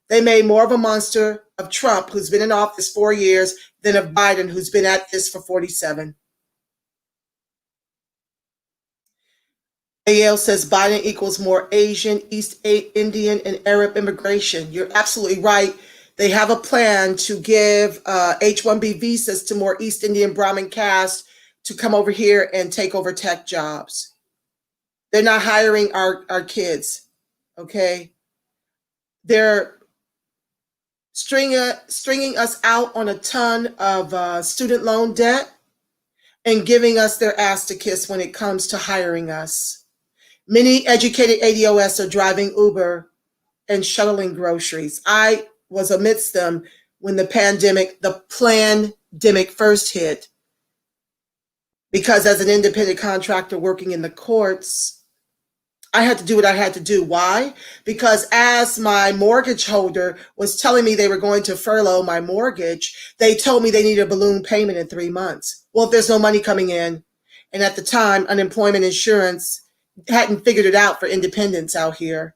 they made more of a monster of Trump, who's been in office 4 years, than of Biden, who's been at this for 47. AL says Biden equals more Asian, East Indian, and Arab immigration. You're absolutely right. They have a plan to give H-1B visas to more East Indian Brahmin caste to come over here and take over tech jobs. They're not hiring our kids, okay? They're stringing us out on a ton of student loan debt and giving us their ass to kiss when it comes to hiring us. Many educated ADOS are driving Uber and shuttling groceries. I was amidst them when the pandemic first hit, because as an independent contractor working in the courts, I had to do what I had to do. Why? Because as my mortgage holder was telling me they were going to furlough my mortgage, they told me they needed a balloon payment in 3 months. Well, if there's no money coming in, and at the time, unemployment insurance hadn't figured it out for independents out here,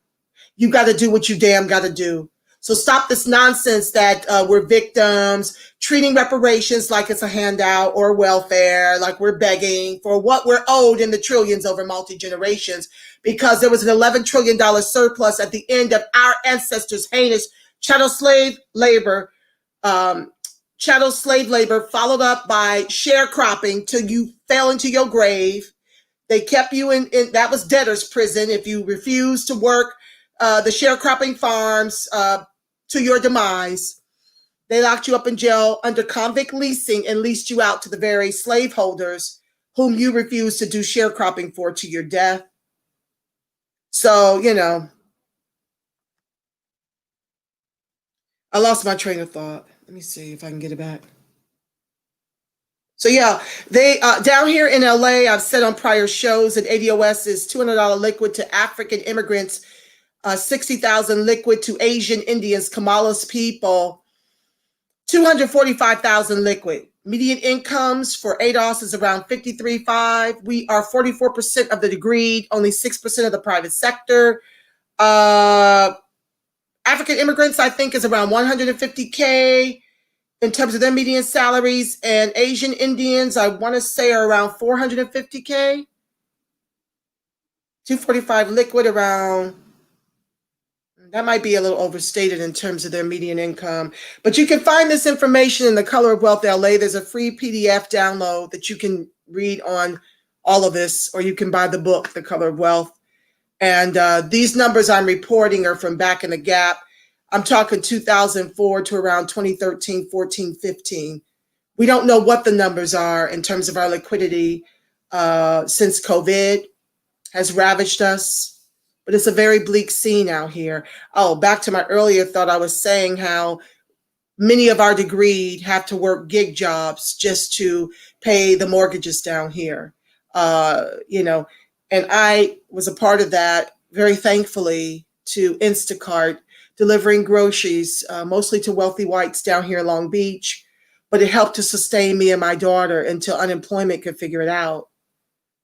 you got to do what you damn got to do. So stop this nonsense that we're victims, treating reparations like it's a handout or welfare, like we're begging for what we're owed in the trillions over multi-generations, because there was an $11 trillion surplus at the end of our ancestors' heinous chattel slave labor, followed up by sharecropping till you fell into your grave. They kept you in that was debtor's prison if you refused to work the sharecropping farms to your demise. They locked you up in jail under convict leasing and leased you out to the very slaveholders whom you refused to do sharecropping for to your death. So, you know, I lost my train of thought. Let me see if I can get it back. So yeah, they down here in LA, I've said on prior shows that ADOS is $200 liquid to African immigrants, 60,000 liquid to Asian Indians, Kamala's people, 245,000 liquid. Median incomes for ADOS is around 53.5. We are 44% of the degreed, only 6% of the private sector. African immigrants, I think, is around 150K in terms of their median salaries, and Asian Indians, I want to say, are around 450K. 245 liquid around, that might be a little overstated in terms of their median income. But you can find this information in the Color of Wealth LA. There's a free PDF download that you can read on all of this, or you can buy the book, The Color of Wealth. And these numbers I'm reporting are from back in the gap. I'm talking 2004 to around 2013, 14, 15. We don't know what the numbers are in terms of our liquidity since COVID has ravaged us. But it's a very bleak scene out here. Oh, back to my earlier thought, I was saying how many of our degreed have to work gig jobs just to pay the mortgages down here. And I was a part of that, very thankfully, to Instacart, delivering groceries, mostly to wealthy whites down here in Long Beach. But it helped to sustain me and my daughter until unemployment could figure it out.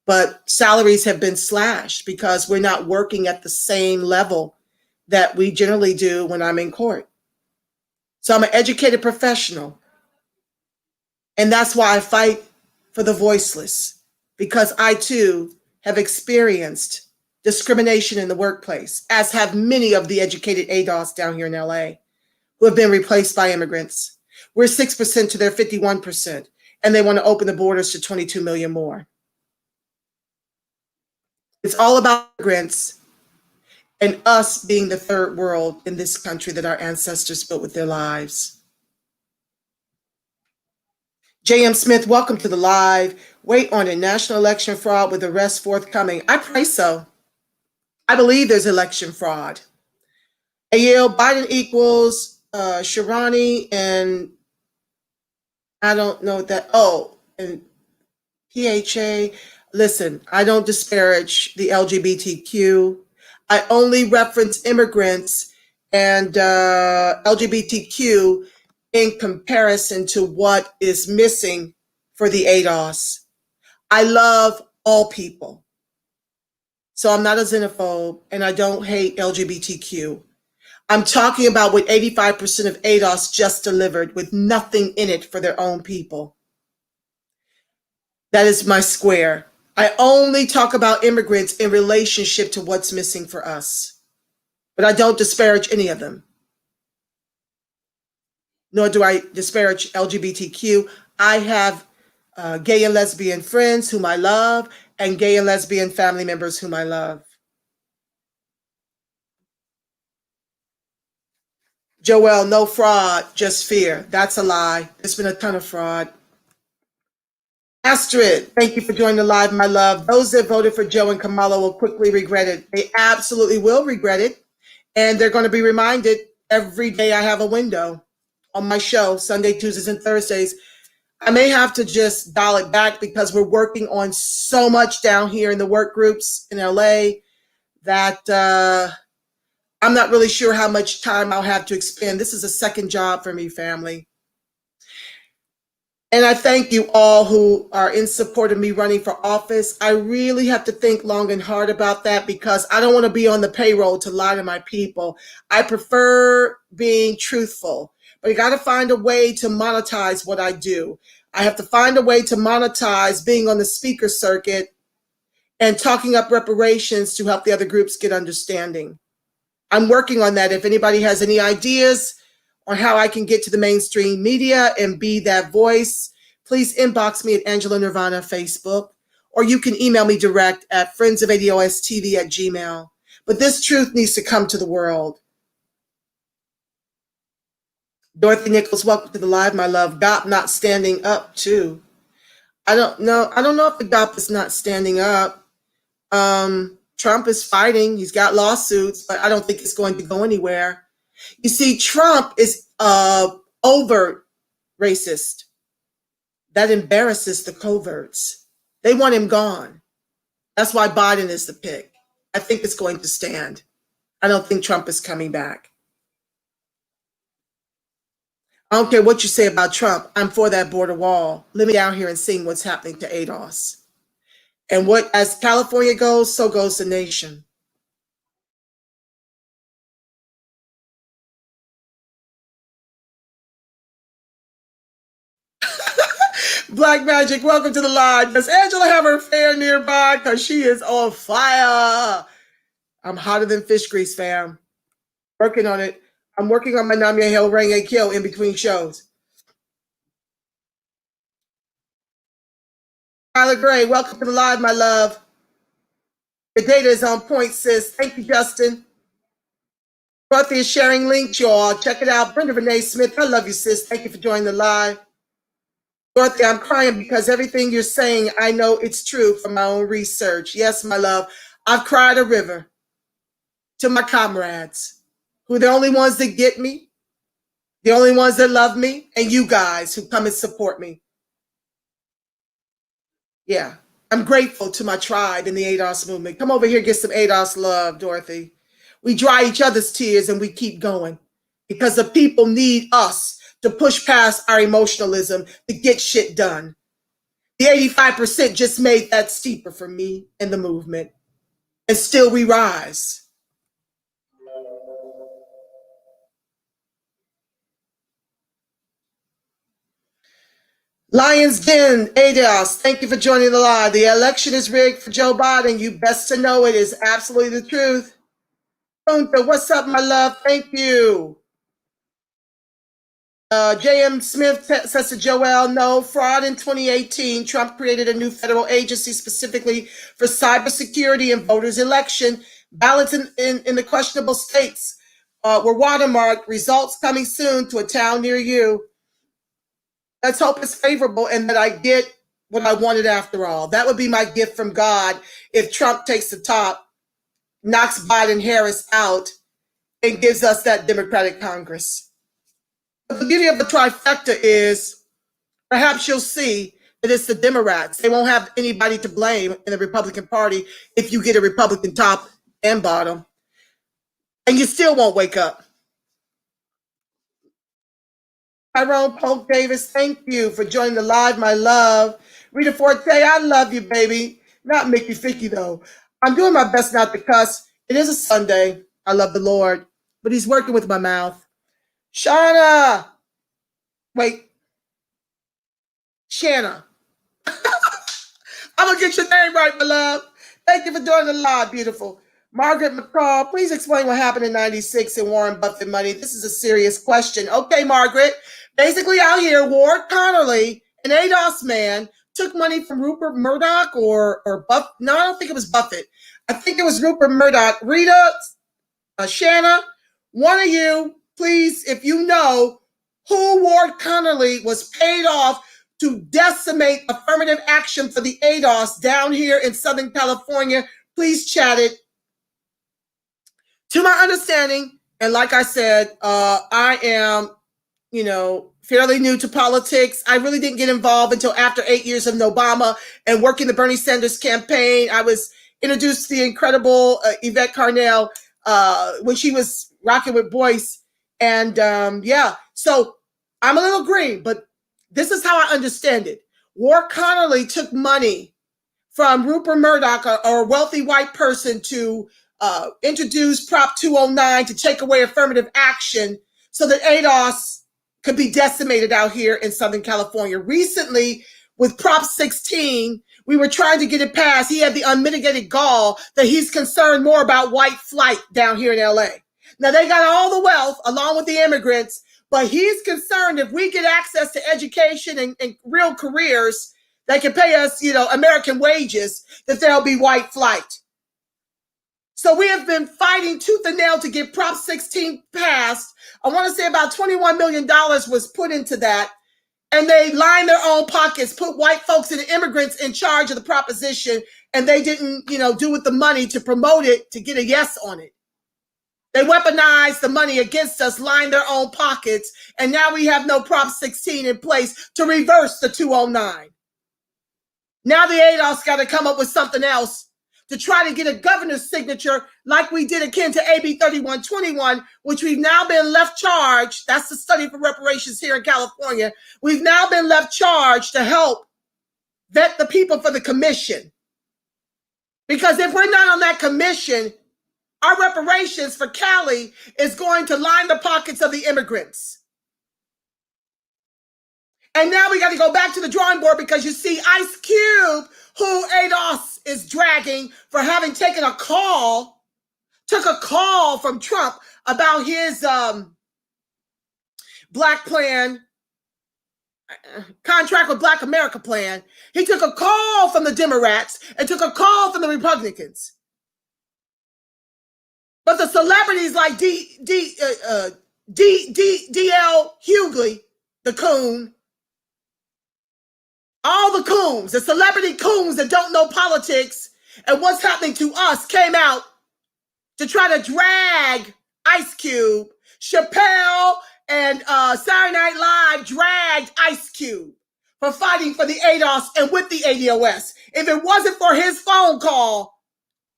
But salaries have been slashed because we're not working at the same level that we generally do when I'm in court. So I'm an educated professional. And that's why I fight for the voiceless, because I too have experienced discrimination in the workplace, as have many of the educated ADOS down here in LA who have been replaced by immigrants. We're 6% to their 51%, and they want to open the borders to 22 million more. It's all about immigrants and us being the third world in this country that our ancestors built with their lives. J.M. Smith, welcome to the live. Wait on it. National election fraud with arrests forthcoming. I pray so. I believe there's election fraud. Yale, Biden equals Shirani, and I don't know that. Oh, and PHA. Listen, I don't disparage the LGBTQ. I only reference immigrants and LGBTQ in comparison to what is missing for the ADOS. I love all people. So I'm not a xenophobe, and I don't hate LGBTQ. I'm talking about what 85% of ADOS just delivered with nothing in it for their own people. That is my square. I only talk about immigrants in relationship to what's missing for us. But I don't disparage any of them. Nor do I disparage LGBTQ. I have gay and lesbian friends whom I love, and gay and lesbian family members whom I love. Joel, no fraud, just fear. That's a lie. There's been a ton of fraud. Astrid, thank you for joining the live, my love. Those that voted for Joe and Kamala will quickly regret it. They absolutely will regret it. And they're going to be reminded every day I have a window on my show, Sunday, Tuesdays, and Thursdays. I may have to just dial it back because we're working on so much down here in the work groups in LA that I'm not really sure how much time I'll have to expend. This is a second job for me, family. And I thank you all who are in support of me running for office. I really have to think long and hard about that because I don't want to be on the payroll to lie to my people. I prefer being truthful, but you got to find a way to monetize what I do. I have to find a way to monetize being on the speaker circuit and talking up reparations to help the other groups get understanding. I'm working on that. If anybody has any ideas on how I can get to the mainstream media and be that voice, please inbox me at Angela Nirvana Facebook, or you can email me direct at friendsofADOSTV@gmail.com. But this truth needs to come to the world. Dorothy Nichols, welcome to the live, my love. GOP not standing up too. I don't know if the GOP is not standing up. Trump is fighting. He's got lawsuits, but I don't think it's going to go anywhere. You see, Trump is overt racist. That embarrasses the coverts. They want him gone. That's why Biden is the pick. I think it's going to stand. I don't think Trump is coming back. I don't care what you say about Trump. I'm for that border wall. Let me down here and see what's happening to ADOS. And what, as California goes, so goes the nation. Black Magic, welcome to the live. Does Angela have her fan nearby? Because she is on fire. I'm hotter than fish grease, fam. Working on it. I'm working on my Namya Hill Renge Kill in between shows. Tyler Gray, welcome to the live, my love. The data is on point, sis. Thank you, Justin. Dorothy is sharing links, y'all. Check it out. Brenda Renee Smith, I love you, sis. Thank you for joining the live. Dorothy, I'm crying because everything you're saying, I know it's true from my own research. Yes, my love. I've cried a river to my comrades, who are the only ones that get me, the only ones that love me, and you guys who come and support me. Yeah, I'm grateful to my tribe in the ADOS movement. Come over here, get some ADOS love, Dorothy. We dry each other's tears and we keep going because the people need us to push past our emotionalism to get shit done. The 85% just made that steeper for me and the movement. And still we rise. Lions Den, ADOS, thank you for joining the live. The election is rigged for Joe Biden. You best to know it is absolutely the truth. Punta, what's up, my love? Thank you. J.M. Smith says to Joel, no, fraud in 2018. Trump created a new federal agency specifically for cybersecurity and voters' election. Ballots in the questionable states were watermarked. Results coming soon to a town near you. Let's hope it's favorable and that I get what I wanted after all. That would be my gift from God if Trump takes the top, knocks Biden-Harris out, and gives us that Democratic Congress. The beauty of the trifecta is perhaps you'll see that it's the Democrats. They won't have anybody to blame in the Republican Party if you get a Republican top and bottom. And you still won't wake up. Tyrone Polk Davis, thank you for joining the live, my love. Rita Forte, I love you, baby. Not Mickey Ficky, though. I'm doing my best not to cuss. It is a Sunday. I love the Lord, but he's working with my mouth. Shauna. Wait. Shanna. I'm going to get your name right, my love. Thank you for joining the live, beautiful. Margaret McCall, please explain what happened in 96 in Warren Buffett money. This is a serious question. Okay, Margaret. Basically, out here, Ward Connerly, an ADOS man, took money from Rupert Murdoch or Buffett. No, I don't think it was Buffett. I think it was Rupert Murdoch. Rita, Shanna, one of you, please, if you know who Ward Connerly was paid off to decimate affirmative action for the ADOS down here in Southern California, please chat it. To my understanding, and like I said, I am, fairly new to politics. I really didn't get involved until after 8 years of Obama and working the Bernie Sanders campaign. I was introduced to the incredible Yvette Carnell when she was rocking with Boyce. And so I'm a little green, but this is how I understand it. Ward Connerly took money from Rupert Murdoch, or a wealthy white person, to introduce Prop 209 to take away affirmative action so that ADOS could be decimated out here in Southern California. Recently, with Prop 16, we were trying to get it passed. He had the unmitigated gall that he's concerned more about white flight down here in LA. Now, they got all the wealth along with the immigrants, but he's concerned if we get access to education and real careers that can pay us, American wages, that there'll be white flight. So we have been fighting tooth and nail to get Prop 16 passed. I want to say about $21 million was put into that. And they lined their own pockets, put white folks and immigrants in charge of the proposition. And they didn't, do with the money to promote it, to get a yes on it. They weaponized the money against us, lined their own pockets, and now we have no Prop 16 in place to reverse the 209. Now the ADOS got to come up with something else to try to get a governor's signature like we did akin to AB 3121, which we've now been left charged. That's the study for reparations here in California. We've now been left charged to help vet the people for the commission. Because if we're not on that commission, our reparations for Cali is going to line the pockets of the immigrants. And now we got to go back to the drawing board because you see Ice Cube, who ADOS is dragging for having taken a call, took a call from Trump about his Black plan, contract with Black America plan. He took a call from the Democrats and took a call from the Republicans. But the celebrities like D.L. Hughley, the coon, all the coons, the celebrity coons that don't know politics and what's happening to us came out to try to drag Ice Cube. Chappelle and Saturday Night Live dragged Ice Cube for fighting for the ADOS and with the ADOS. If it wasn't for his phone call,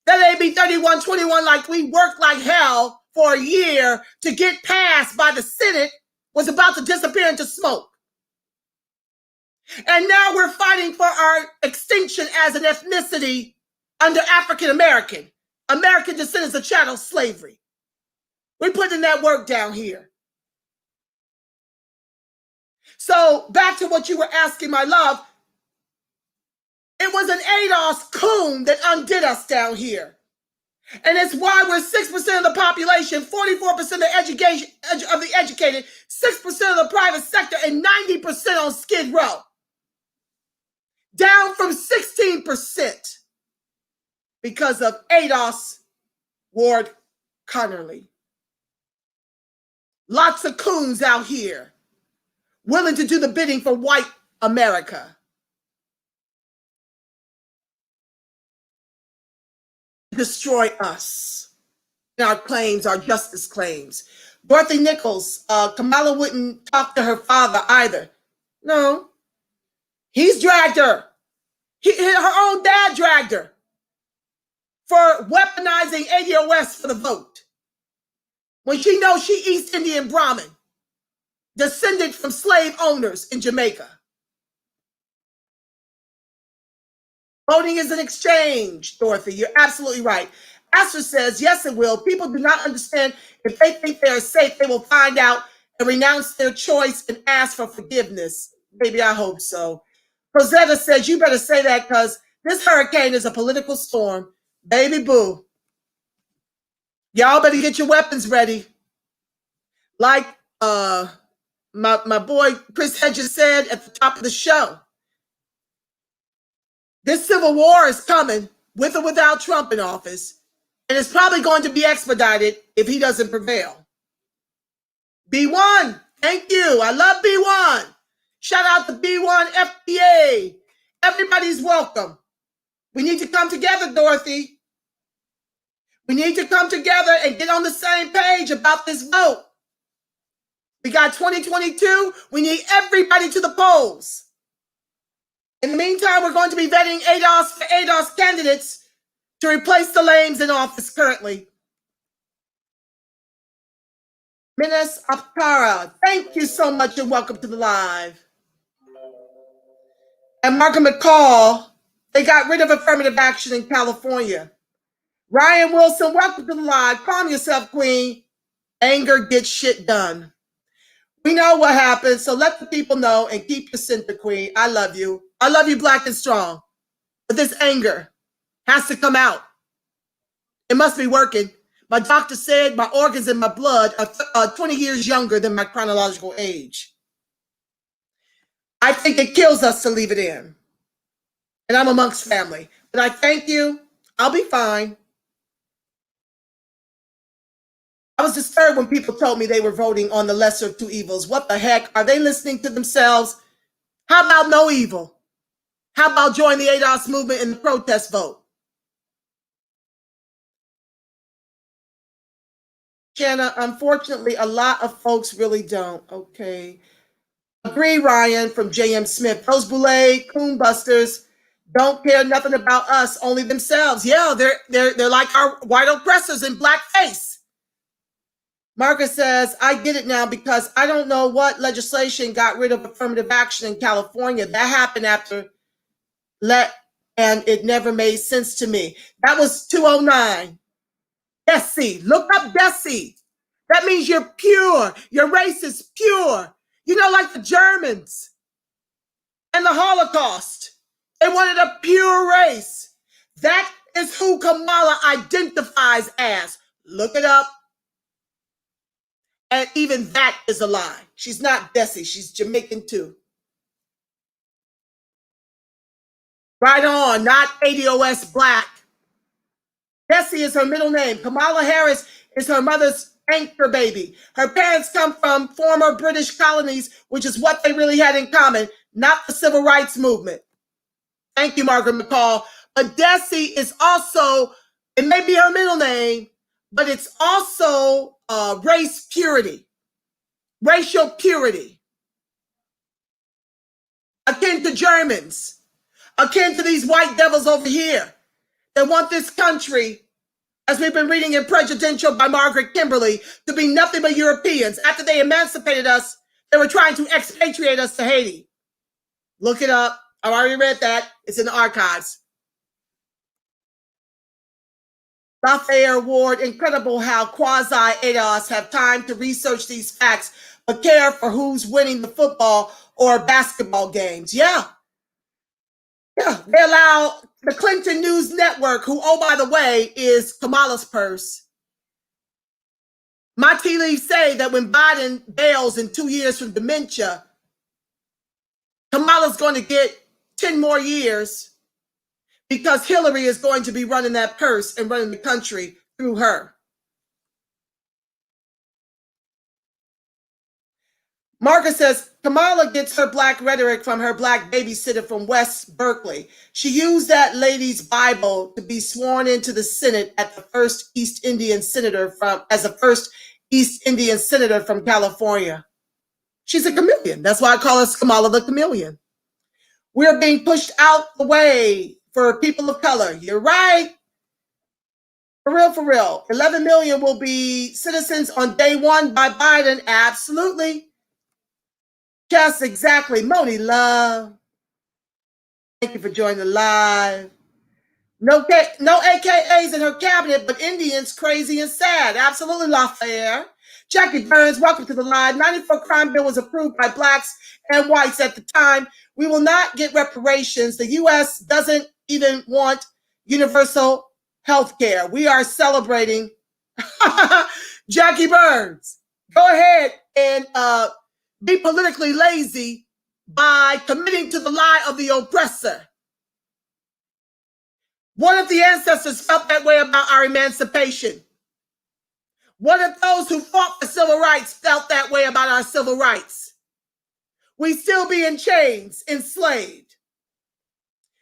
that AB 3121, like we worked like hell for a year to get passed by the Senate, was about to disappear into smoke. And now we're fighting for our extinction as an ethnicity under African American descendants of chattel slavery. We're putting that work down here. So back to what you were asking, my love. It was an ADOS coon that undid us down here. And it's why we're 6% of the population, 44% of the educated, 6% of the private sector, and 90% on Skid Row. Down from 16% because of ADOS Ward Connerly. Lots of coons out here willing to do the bidding for white America. Destroy us and our claims, our justice claims. Dorothy Nichols, Kamala wouldn't talk to her father either. No, he's dragged her. Her own dad dragged her for weaponizing ADOS for the vote. When she knows she East Indian Brahmin, descended from slave owners in Jamaica. Voting is an exchange, Dorothy. You're absolutely right. Astor says, yes, it will. People do not understand. If they think they are safe, they will find out and renounce their choice and ask for forgiveness. Maybe I hope so. Rosetta says, you better say that because this hurricane is a political storm. Baby boo. Y'all better get your weapons ready. Like my boy Chris Hedges said at the top of the show. This civil war is coming with or without Trump in office, and it's probably going to be expedited if he doesn't prevail. B1, thank you. I love B1. Shout out to B1 FBA. Everybody's welcome. We need to come together, Dorothy. We need to come together and get on the same page about this vote. We got 2022. We need everybody to the polls. In the meantime, we're going to be vetting ADOS candidates to replace the lames in office currently. Minas Apkara, thank you so much and welcome to the live. And Markham McCall, they got rid of affirmative action in California. Ryan Wilson, welcome to the live. Calm yourself, Queen. Anger gets shit done. We know what happened, so let the people know and keep your center, Queen. I love you. I love you black and strong. But this anger has to come out. It must be working. My doctor said my organs in my blood are 20 years younger than my chronological age. I think it kills us to leave it in. And I'm amongst family. But I thank you. I'll be fine. I was disturbed when people told me they were voting on the lesser of two evils. What the heck? Are they listening to themselves? How about no evil? How about join the ADOS movement in the protest vote? Shanna, unfortunately, a lot of folks really don't. Okay. Agree, Ryan from J.M. Smith. Those Boulay coon busters don't care nothing about us, only themselves. Yeah, they're like our white oppressors in blackface. Marcus says, I get it now because I don't know what legislation got rid of affirmative action in California. That happened after and it never made sense to me. That was 2009. Desi, look up Desi. That means you're pure. Your race is pure. You know, like the Germans and the Holocaust. They wanted a pure race. That is who Kamala identifies as. Look it up. And even that is a lie. She's not Desi. She's Jamaican too. Right on, not ADOS Black. Desi is her middle name. Kamala Harris is her mother's anchor baby. Her parents come from former British colonies, which is what they really had in common, not the civil rights movement. Thank you, Margaret McCall. But Desi is also, it may be her middle name, but it's also race purity, racial purity, akin to Germans, akin to these white devils over here that want this country, as we've been reading in Presidential by Margaret Kimberly, to be nothing but Europeans. After they emancipated us, they were trying to expatriate us to Haiti. Look it up. I've already read that. It's in the archives. Lafayette Award, incredible how quasi-ADOS have time to research these facts, but care for who's winning the football or basketball games. Yeah. They allow the Clinton News Network, who, oh, by the way, is Kamala's purse. My tea leaves say that when Biden bails in 2 years from dementia, Kamala's going to get 10 more years because Hillary is going to be running that purse and running the country through her. Margaret says, Kamala gets her black rhetoric from her black babysitter from West Berkeley. She used that lady's Bible to be sworn into the Senate as the first East Indian senator from California. She's a chameleon. That's why I call her Kamala the chameleon. We're being pushed out the way for people of color. You're right. For real, for real. 11 million will be citizens on day one by Biden. Absolutely. Yes, exactly. Moni Love. Thank you for joining the live. No AKAs in her cabinet, but Indians crazy and sad. Absolutely, Lafayette. Jackie Burns, welcome to the live. 94 crime bill was approved by blacks and whites at the time. We will not get reparations. The U.S. doesn't even want universal health care. We are celebrating. Jackie Burns, go ahead and be politically lazy by committing to the lie of the oppressor. What if the ancestors felt that way about our emancipation? What if those who fought for civil rights felt that way about our civil rights? We still be in chains, enslaved.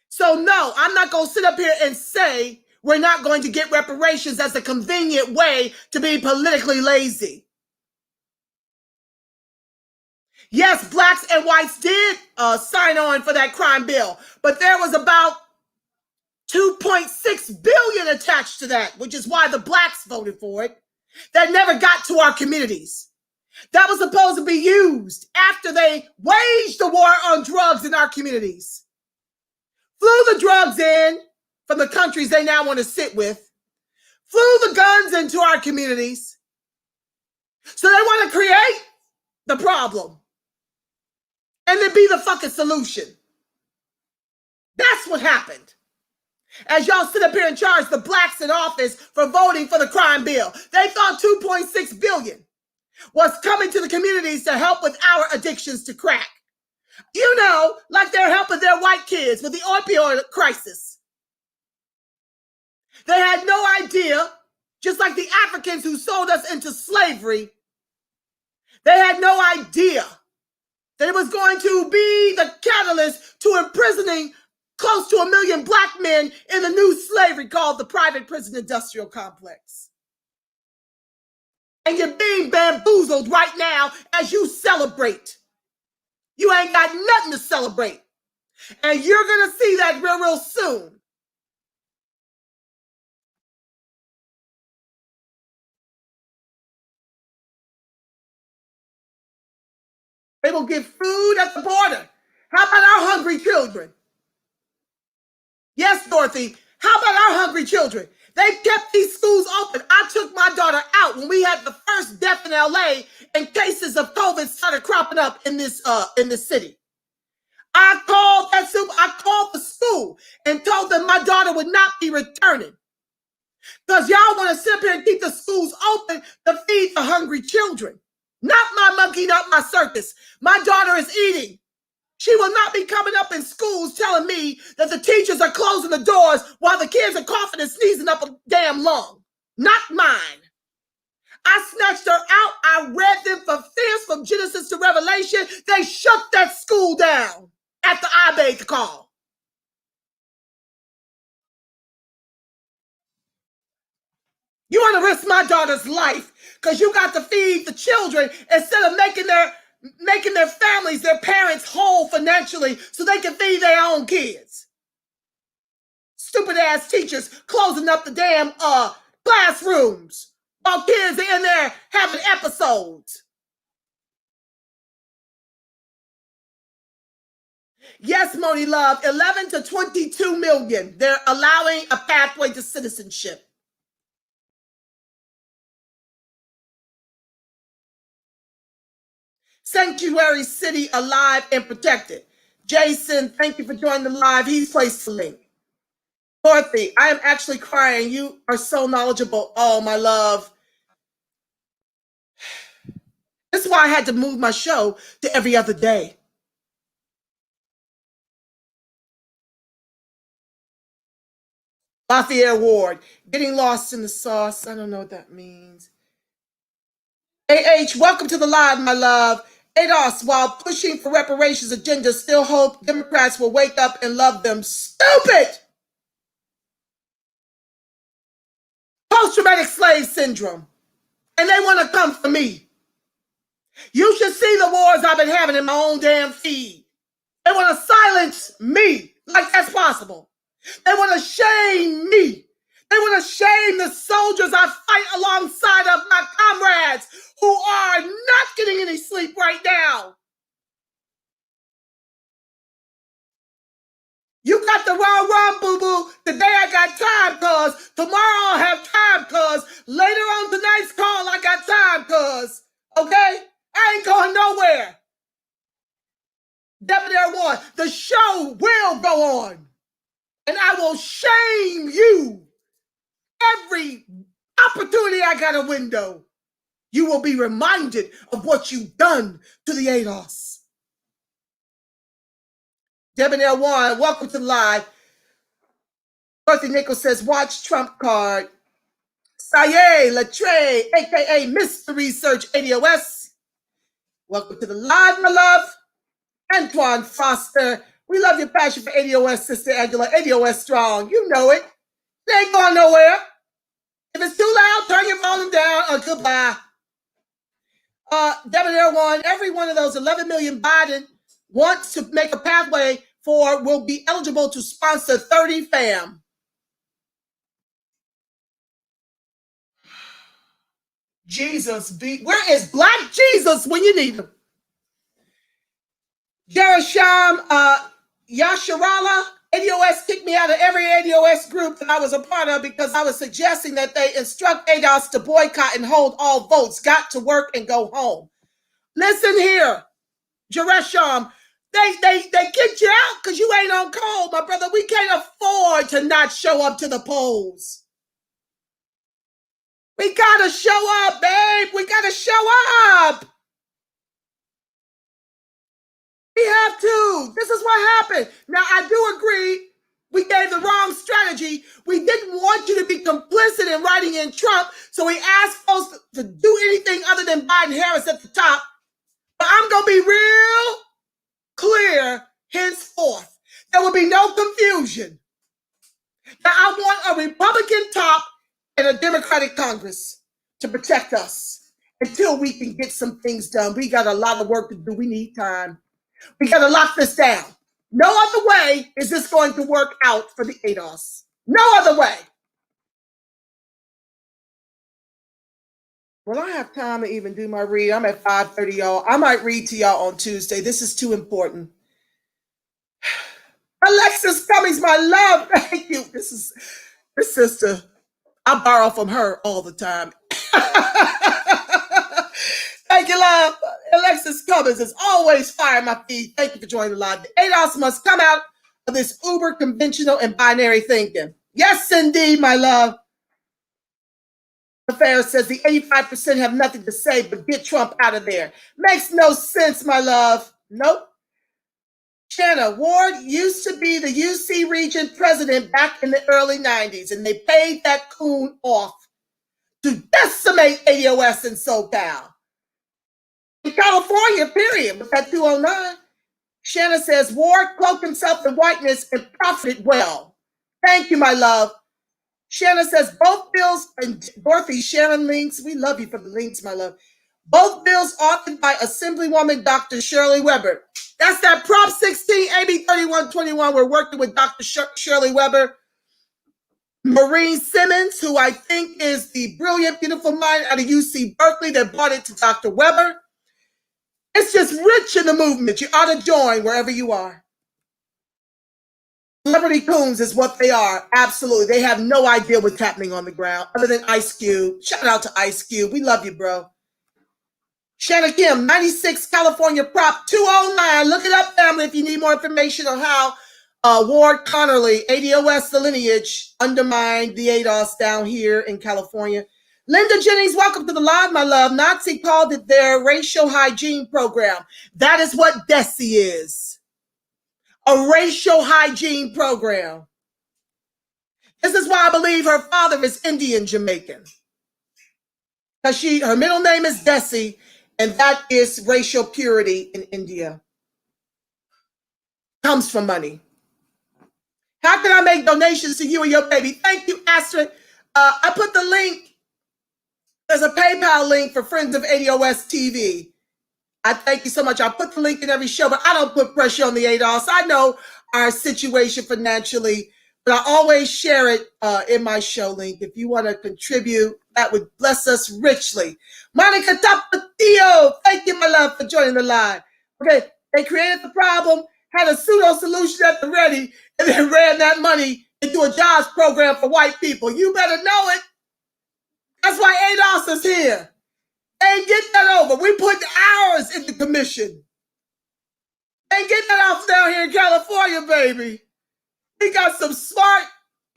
So no, I'm not going to sit up here and say we're not going to get reparations as a convenient way to be politically lazy. Yes, blacks and whites did sign on for that crime bill, but there was about 2.6 billion attached to that, which is why the blacks voted for it. That never got to our communities. That was supposed to be used after they waged the war on drugs in our communities. Flew the drugs in from the countries they now want to sit with. Flew the guns into our communities. So they want to create the problem and then be the fucking solution. That's what happened. As y'all sit up here and charge the blacks in office for voting for the crime bill, they thought 2.6 billion was coming to the communities to help with our addictions to crack. You know, like they're helping their white kids with the opioid crisis. They had no idea, just like the Africans who sold us into slavery, they had no idea that it was going to be the catalyst to imprisoning close to 1 million black men in the new slavery called the private prison industrial complex. And you're being bamboozled right now as you celebrate. You ain't got nothing to celebrate. And you're going to see that real, real soon. They will give food at the border. How about our hungry children? Yes, Dorothy. How about our hungry children? They kept these schools open. I took my daughter out when we had the first death in LA and cases of COVID started cropping up in this city. I called the school and told them my daughter would not be returning. Because y'all want to sit up here and keep the schools open to feed the hungry children. Not my monkey, not my circus. My daughter is eating. She will not be coming up in schools telling me that the teachers are closing the doors while the kids are coughing and sneezing up a damn lung. Not mine. I snatched her out. I read them for fierce from Genesis to Revelation. They shut that school down after I made the call. You want to risk my daughter's life because you got to feed the children instead of making their families, their parents whole financially so they can feed their own kids. Stupid ass teachers closing up the damn classrooms while kids are in there having episodes. Yes, Moni Love, 11 to 22 million. They're allowing a pathway to citizenship. Sanctuary City alive and protected. Jason, thank you for joining the live. He's placed the link. Dorothy, I am actually crying. You are so knowledgeable. Oh, my love. This is why I had to move my show to every other day. Lafayette Ward, getting lost in the sauce. I don't know what that means. AH, welcome to the live, my love. ADOS, while pushing for reparations agenda, still hope Democrats will wake up and love them. Stupid! Post-traumatic slave syndrome. And they want to come for me. You should see the wars I've been having in my own damn feed. They want to silence me like that's possible. They want to shame me. They want to shame the soldiers I fight alongside of my comrades who are not getting any sleep right now. You got the wrong, boo-boo. Today I got time, cuz. Tomorrow I'll have time, cuz. Later on tonight's call, I got time, cuz. Okay? I ain't going nowhere. Debonair One, the show will go on. And I will shame you. Every opportunity I got a window, you will be reminded of what you've done to the ADOS. Debonair One, welcome to the live. Dorothy Nichols says, watch Trump card. Saye Latre, aka Mr. Research ADOS. Welcome to the live, my love. Antoine Foster, we love your passion for ADOS, Sister Angela. ADOS strong, you know it. They ain't going nowhere. If it's too loud, turn your volume down or goodbye. Debonair One, every one of those 11 million Biden wants to make a pathway for will be eligible to sponsor 30 fam. Jesus, where is Black Jesus when you need him? Jerasham Yasharala, ADOS kicked me out of every ADOS group that I was a part of because I was suggesting that they instruct ADOS to boycott and hold all votes, got to work and go home. Listen here, Jerasham, they kicked you out because you ain't on call, my brother. We can't afford to not show up to the polls. We gotta show up, babe. We gotta show up. We have to. This is what happened. Now, I do agree we gave the wrong strategy. We didn't want you to be complicit in writing in Trump, so we asked folks to do anything other than Biden-Harris at the top. But I'm going to be real clear henceforth. There will be no confusion. Now, I want a Republican top and a Democratic Congress to protect us. until we can get some things done. We got a lot of work to do. We need time. We got to lock this down. No other way is this going to work out for the ADOS. No other way. Well, I have time to even do my read. I'm at 5:30, y'all. I might read to y'all on Tuesday. This is too important. Alexis Cummings, my love. Thank you. This sister. I borrow from her all the time. Thank you, love. Alexis Cummings is always firing my feed. Thank you for joining the live. The ADOS must come out of this uber conventional and binary thinking. Yes, indeed, my love. Affairs says the 85% have nothing to say but get Trump out of there. Makes no sense, my love. Nope. Shanna, Ward used to be the UC region president back in the early 90s, and they paid that coon off to decimate ADOS in SoCal. In California, period, with that 209. Shanna says, Ward cloaked himself in whiteness and profited well. Thank you, my love. Shanna says, both bills, and Dorothy, Shannon links, we love you for the links, my love. Both bills authored by Assemblywoman Dr. Shirley Weber. That's that Prop 16, AB 3121. We're working with Dr. Shirley Weber. Maureen Simmons, who I think is the brilliant, beautiful mind out of UC Berkeley that brought it to Dr. Weber. It's just rich in the movement. You ought to join wherever you are. Celebrity coons is what they are. Absolutely. They have no idea what's happening on the ground other than Ice Cube. Shout out to Ice Cube. We love you, bro. Shanna Kim, 96 California Prop 209. Look it up, family, if you need more information on how Ward Connerly, ADOS, the lineage, undermined the ADOS down here in California. Linda Jennings, welcome to the live, my love. Nazi called it their racial hygiene program. That is what DESI is. A racial hygiene program. This is why I believe her father is Indian Jamaican. Because her middle name is Desi, and that is racial purity in India. Comes from money. How can I make donations to you and your baby? Thank you, Astrid. I put the link. There's a PayPal link for Friends of ADOS TV. I thank you so much. I put the link in every show, but I don't put pressure on the ADOS. I know our situation financially, but I always share it in my show link. If you want to contribute, that would bless us richly. Monica Tapatio, thank you, my love, for joining the live. Okay, they created the problem, had a pseudo solution at the ready, and then ran that money into a jobs program for white people. You better know it. That's why ADOS is here. Ain't getting that over. We put hours in the commission. Ain't getting that off down here in California, baby. We got some smart,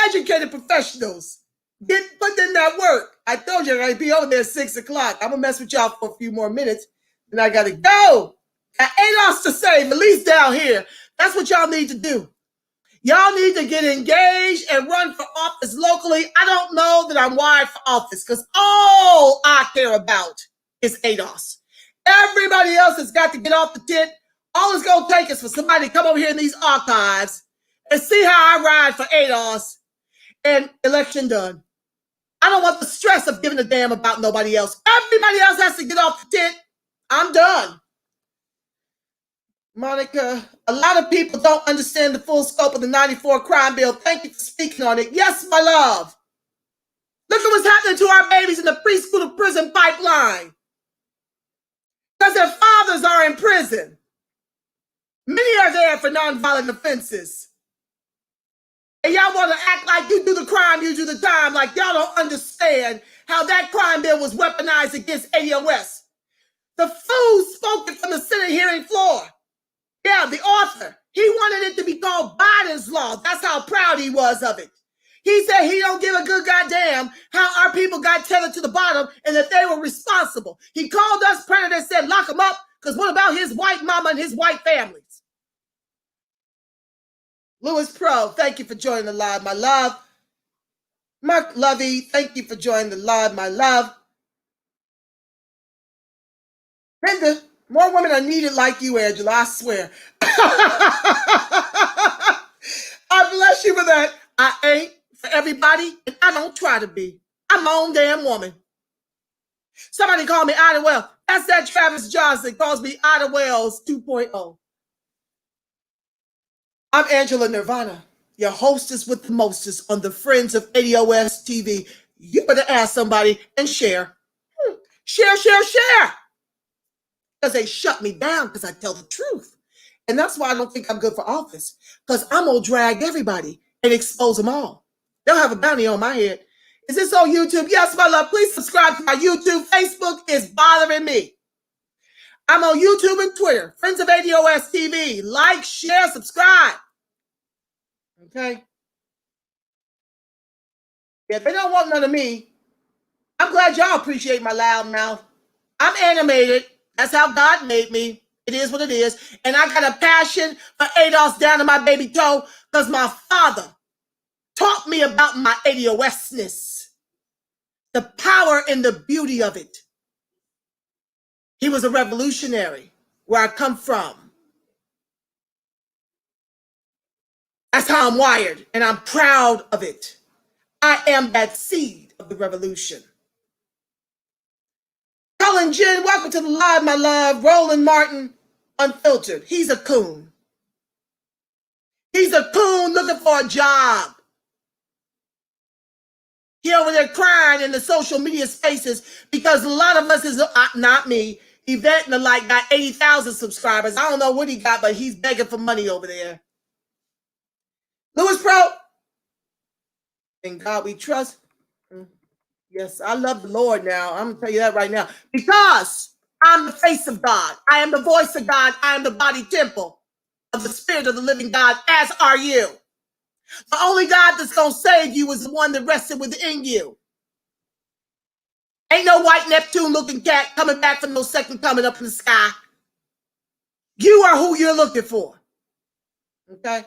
educated professionals. Put in that work. I told you I'd be over there at 6 o'clock. I'm going to mess with y'all for a few more minutes, and I got to go. Got ADOS to save, at least down here. That's what y'all need to do. Y'all need to get engaged and run for office locally. I don't know that I'm wired for office because all I care about is ADOS. Everybody else has got to get off the tent. All it's going to take is for somebody to come over here in these archives and see how I ride for ADOS and election done. I don't want the stress of giving a damn about nobody else. Everybody else has to get off the tent. I'm done. Monica, a lot of people don't understand the full scope of the 94 crime bill. Thank you for speaking on it. Yes, my love. Look at what's happening to our babies in the preschool to prison pipeline. Because their fathers are in prison. Many are there for nonviolent offenses. And y'all want to act like you do the crime, you do the time, like y'all don't understand how that crime bill was weaponized against ADOS. The fool spoke it from the Senate hearing floor. Yeah, the author. He wanted it to be called Biden's Law. That's how proud he was of it. He said he don't give a good goddamn how our people got tethered to the bottom and that they were responsible. He called us predators, said lock them up, because what about his white mama and his white families? Lewis Pro, thank you for joining the live, my love. Mark Lovey, thank you for joining the live, my love. Linda, more women are needed like you, Angela, I swear. I bless you for that. I ain't for everybody, and I don't try to be. I'm my own damn woman. Somebody called me Ida Wells. That's that Travis Johnson calls me Ida Wells 2.0. I'm Angela Nirvana, your hostess with the mostest on the Friends of ADOS TV. You better ask somebody and share. Share. Because they shut me down because I tell the truth. And that's why I don't think I'm good for office. Because I'm going to drag everybody and expose them all. They'll have a bounty on my head. Is this on YouTube? Yes, my love. Please subscribe to my YouTube. Facebook is bothering me. I'm on YouTube and Twitter. Friends of ADOS TV. Like, share, subscribe. Okay? If they don't want none of me, I'm glad y'all appreciate my loud mouth. I'm animated. That's how God made me. It is what it is. And I got a passion for ADOS down to my baby toe because my father taught me about my ADOS-ness. The power and the beauty of it. He was a revolutionary where I come from. That's how I'm wired, and I'm proud of it. I am that seed of the revolution. Colin Jen, welcome to the live, my love. Roland Martin, unfiltered. He's a coon. He's a coon looking for a job. He over there crying in the social media spaces because a lot of us is, not me, Yvette and the like got 80,000 subscribers. I don't know what he got, but he's begging for money over there. Louis Pro, in God we trust. Yes, I love the Lord now. I'm going to tell you that right now. Because I'm the face of God. I am the voice of God. I am the body temple of the Spirit of the living God, as are you. The only God that's going to save you is the one that rested within you. Ain't no white Neptune looking cat coming back from no second coming up in the sky. You are who you're looking for. Okay?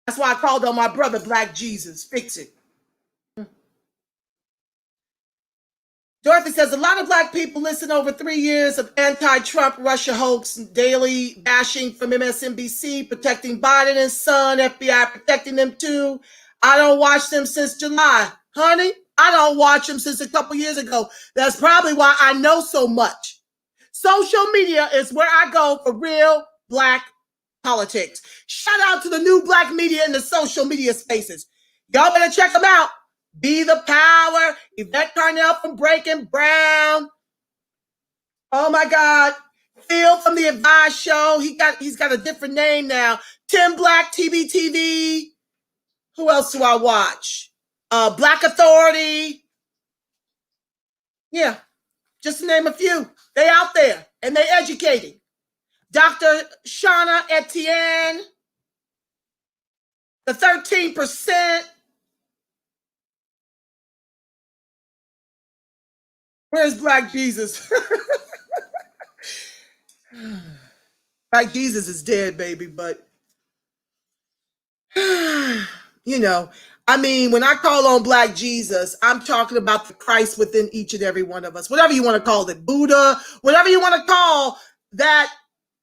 That's why I called on my brother, Black Jesus. Fix it. Dorothy says, a lot of Black people listen over 3 years of anti-Trump Russia hoax, daily bashing from MSNBC, protecting Biden and son, FBI protecting them too. I don't watch them since July. Honey, I don't watch them since a couple years ago. That's probably why I know so much. Social media is where I go for real Black politics. Shout out to the new Black media in the social media spaces. Y'all better check them out. Be the Power, Yvette Carnell from Breaking Brown. Oh my God. Phil from the Advice Show. He's got a different name now. Tim Black, TBTV. Who else do I watch? Black Authority. Yeah, just to name a few. They out there and they educating. Dr. Shauna Etienne. The 13%. Where's Black Jesus? Black Jesus is dead, baby, but you know, I mean, when I call on Black Jesus, I'm talking about the Christ within each and every one of us. Whatever you want to call it, Buddha, whatever you want to call that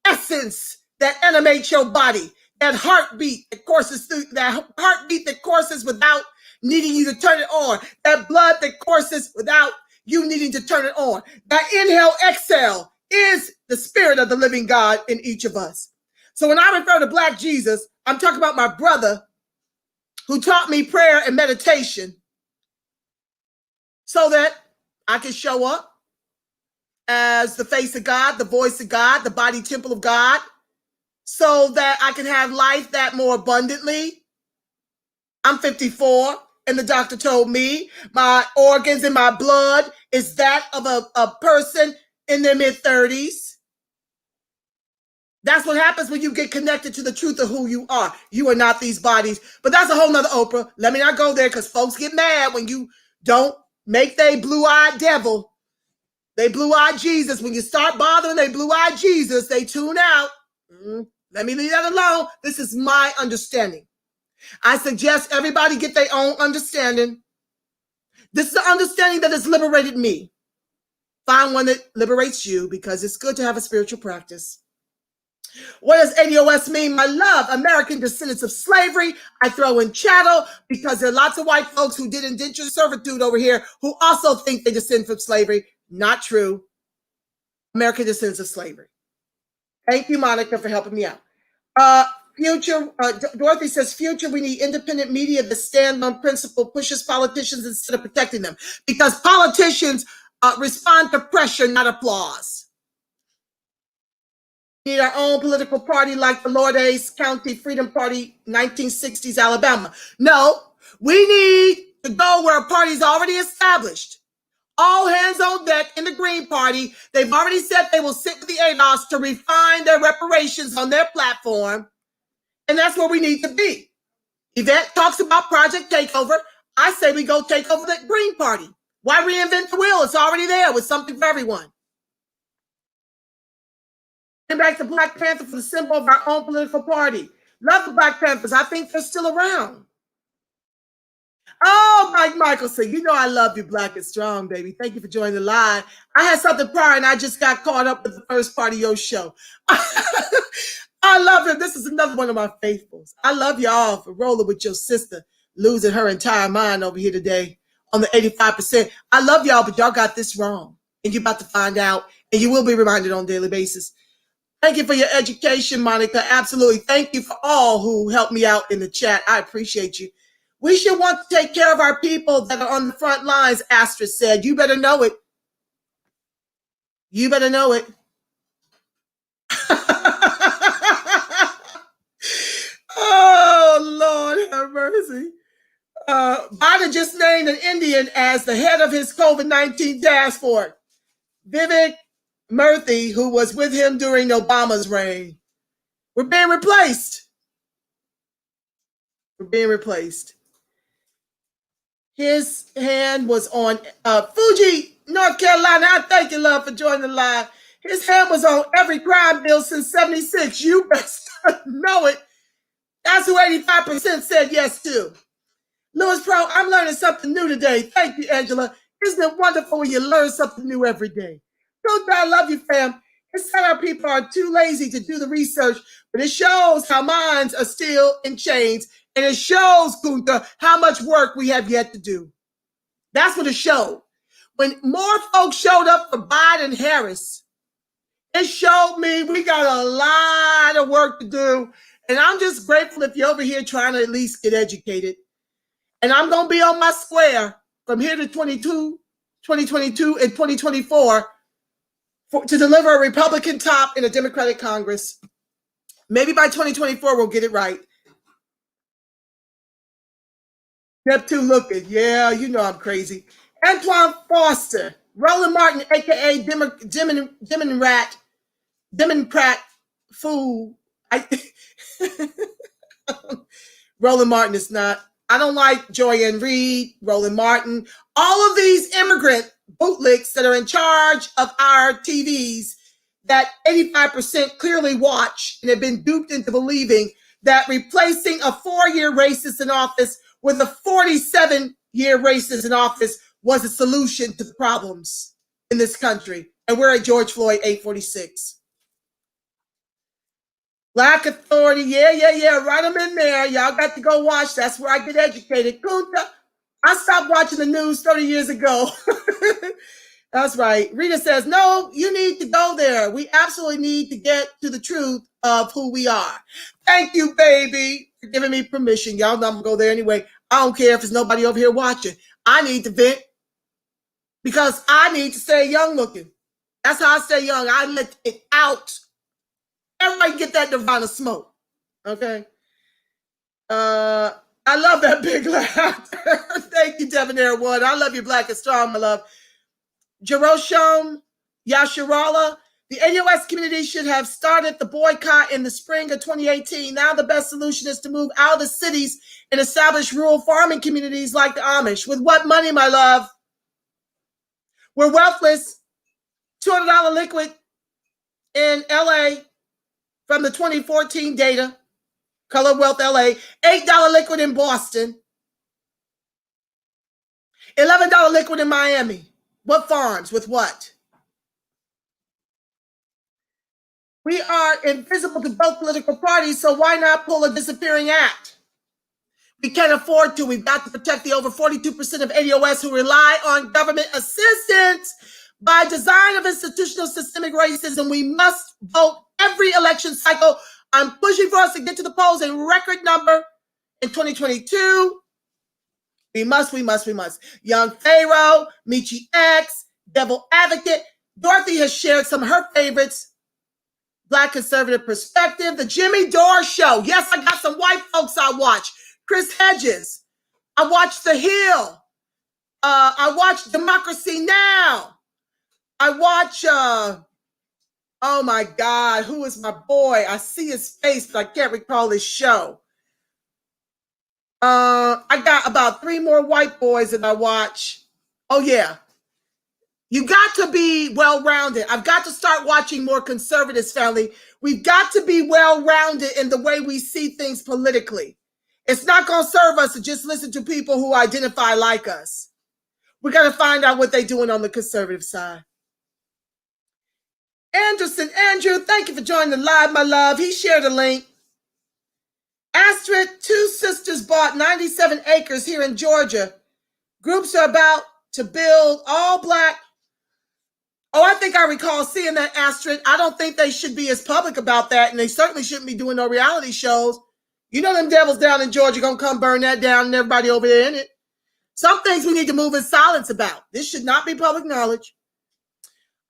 essence that animates your body, that heartbeat that courses through, that heartbeat that courses without needing you to turn it on, that blood that courses without you needing to turn it on. That inhale, exhale is the Spirit of the living God in each of us. So when I refer to Black Jesus, I'm talking about my brother who taught me prayer and meditation so that I can show up as the face of God, the voice of God, the body temple of God, so that I can have life that more abundantly. I'm 54. And the doctor told me my organs and my blood is that of a person in their mid-30s. That's what happens when you get connected to the truth of who you are. You are not these bodies. But that's a whole nother Oprah. Let me not go there because folks get mad when you don't make they blue-eyed devil. They blue-eyed Jesus. When you start bothering they blue-eyed Jesus, they tune out. Let me leave that alone. This is my understanding. I suggest everybody get their own understanding. This is the understanding that has liberated me. Find one that liberates you because it's good to have a spiritual practice. What does ADOS mean? My love, American descendants of slavery. I throw in chattel because there are lots of white folks who did indentured servitude over here who also think they descend from slavery. Not true. American descendants of slavery. Thank you, Monica, for helping me out. Dorothy says, future, we need independent media that stand on principle, pushes politicians instead of protecting them. Because politicians respond to pressure, not applause. We need our own political party like the Lourdes County Freedom Party, 1960s Alabama. No, we need to go where a party is already established. All hands on deck in the Green Party. They've already said they will sit with the ADOS to refine their reparations on their platform. And that's where we need to be. Yvette talks about Project Takeover. I say we go take over the Green Party. Why reinvent the wheel? It's already there with something for everyone. Back to Black Panther for the symbol of our own political party. Love the Black Panthers. I think they're still around. Oh, Mike Michelson, you know I love you, Black and Strong, baby. Thank you for joining the live. I had something prior and I just got caught up with the first part of your show. I love him. This is another one of my faithfuls. I love y'all for rolling with your sister, losing her entire mind over here today on the 85%. I love y'all, but y'all got this wrong. And you're about to find out, and you will be reminded on a daily basis. Thank you for your education, Monica. Absolutely. Thank you for all who helped me out in the chat. I appreciate you. We should want to take care of our people that are on the front lines, Astra said. You better know it. You better know it. Oh, Lord have mercy. Biden just named an Indian as the head of his COVID-19 task force. Vivek Murthy, who was with him during Obama's reign. We're being replaced. We're being replaced. His hand was on Fuji, North Carolina. I thank you, love, for joining the live. His hand was on every crime bill since 76. You best know it. That's who 85% said yes to. Lewis Pro, I'm learning something new today. Thank you, Angela. Isn't it wonderful when you learn something new every day? Don't I love you, fam. It's that our people are too lazy to do the research, but it shows how minds are still in chains, and it shows, Kunta, how much work we have yet to do. That's what it showed. When more folks showed up for Biden Harris, it showed me we got a lot of work to do, and I'm just grateful if you're over here trying to at least get educated. And I'm going to be on my square from here to 2022 and 2024 to deliver a Republican top in a Democratic Congress. Maybe by 2024, we'll get it right. Neptune looking. Yeah, you know I'm crazy. Antoine Foster. Roland Martin, a.k.a. Demon Pratt Fool. Roland Martin is not. I don't like Joy-Ann Reid, Roland Martin, all of these immigrant bootlicks that are in charge of our TVs that 85% clearly watch and have been duped into believing that replacing a 4-year racist in office with a 47-year racist in office was a solution to the problems in this country. And we're at George Floyd 846. Black Authority, yeah. Write them in there. Y'all got to go watch. That's where I get educated. Kunta, I stopped watching the news 30 years ago. That's right. Rita says, no, you need to go there. We absolutely need to get to the truth of who we are. Thank you, baby, for giving me permission. Y'all know I'm going to go there anyway. I don't care if there's nobody over here watching. I need to vent because I need to stay young looking. That's how I stay young. I let it out. Everybody get that Nirvana smoke, okay? I love that big laugh. Thank you, Debonair One. I love you, Black and Strong, my love. Jerosham Yashirala, the AUS community should have started the boycott in the spring of 2018. Now the best solution is to move out of the cities and establish rural farming communities like the Amish. With what money, my love? We're wealthless. $200 liquid in LA. From the 2014 data, Color Wealth LA, $8 liquid in Boston, $11 liquid in Miami. What farms with what? We are invisible to both political parties, so why not pull a disappearing act? We can't afford to. We've got to protect the over 42% of ADOS who rely on government assistance. By design of institutional systemic racism, we must vote every election cycle. I'm pushing for us to get to the polls in record number in 2022. We must. Young Pharaoh, Michi X, Devil Advocate. Dorothy has shared some of her favorites. Black conservative perspective. The Jimmy Dore Show. Yes, I got some white folks I watch. Chris Hedges. I watched The Hill. I watched Democracy Now. I watch, oh my God, who is my boy? I see his face, but I can't recall his show. I got about 3 more white boys that I watch. Oh yeah. You got to be well-rounded. I've got to start watching more conservatives, family. We've got to be well-rounded in the way we see things politically. It's not going to serve us to just listen to people who identify like us. We got to find out what they're doing on the conservative side. Anderson Andrew, thank you for joining the live, my love. He shared a link. Astrid, 2 sisters bought 97 acres here in Georgia. Groups are about to build all Black. Oh, I think I recall seeing that, Astrid. I don't think they should be as public about that, and they certainly shouldn't be doing no reality shows. You know them devils down in Georgia going to come burn that down and everybody over there in it. Some things we need to move in silence about. This should not be public knowledge.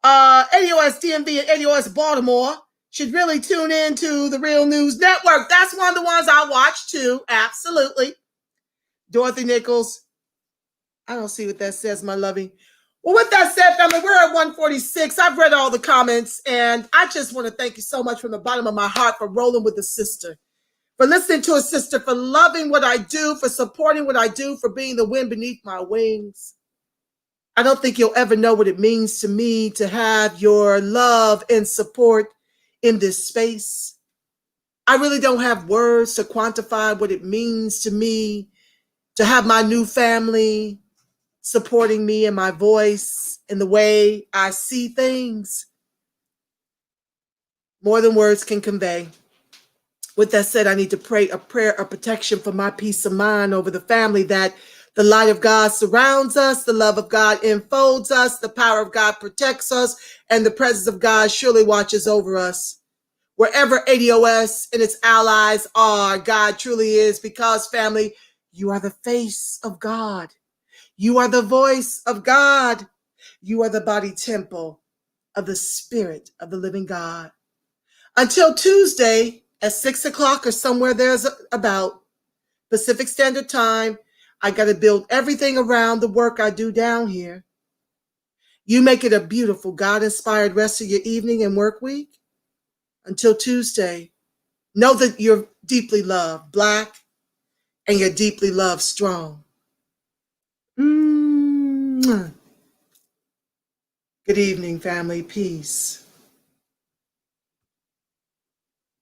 ADOS DMV and ADOS Baltimore should really tune into the Real News Network. That's one of the ones I watch too. Absolutely. Dorothy Nichols. I don't see what that says, my lovey. Well, with that said, family, we're at 146. I've read all the comments, and I just want to thank you so much from the bottom of my heart for rolling with a sister, for listening to a sister, for loving what I do, for supporting what I do, for being the wind beneath my wings. I don't think you'll ever know what it means to me to have your love and support in this space. I really don't have words to quantify what it means to me to have my new family supporting me and my voice and the way I see things. More than words can convey. With that said, I need to pray a prayer of protection for my peace of mind over the family, that the light of God surrounds us, the love of God enfolds us, the power of God protects us, and the presence of God surely watches over us. Wherever ADOS and its allies are, God truly is, because, family, you are the face of God. You are the voice of God. You are the body temple of the Spirit of the living God. Until Tuesday at 6 o'clock or somewhere there's about Pacific Standard Time, I got to build everything around the work I do down here. You make it a beautiful, God-inspired rest of your evening and work week. Until Tuesday, know that you're deeply loved, Black, and you're deeply loved, strong. Good evening, family. Peace.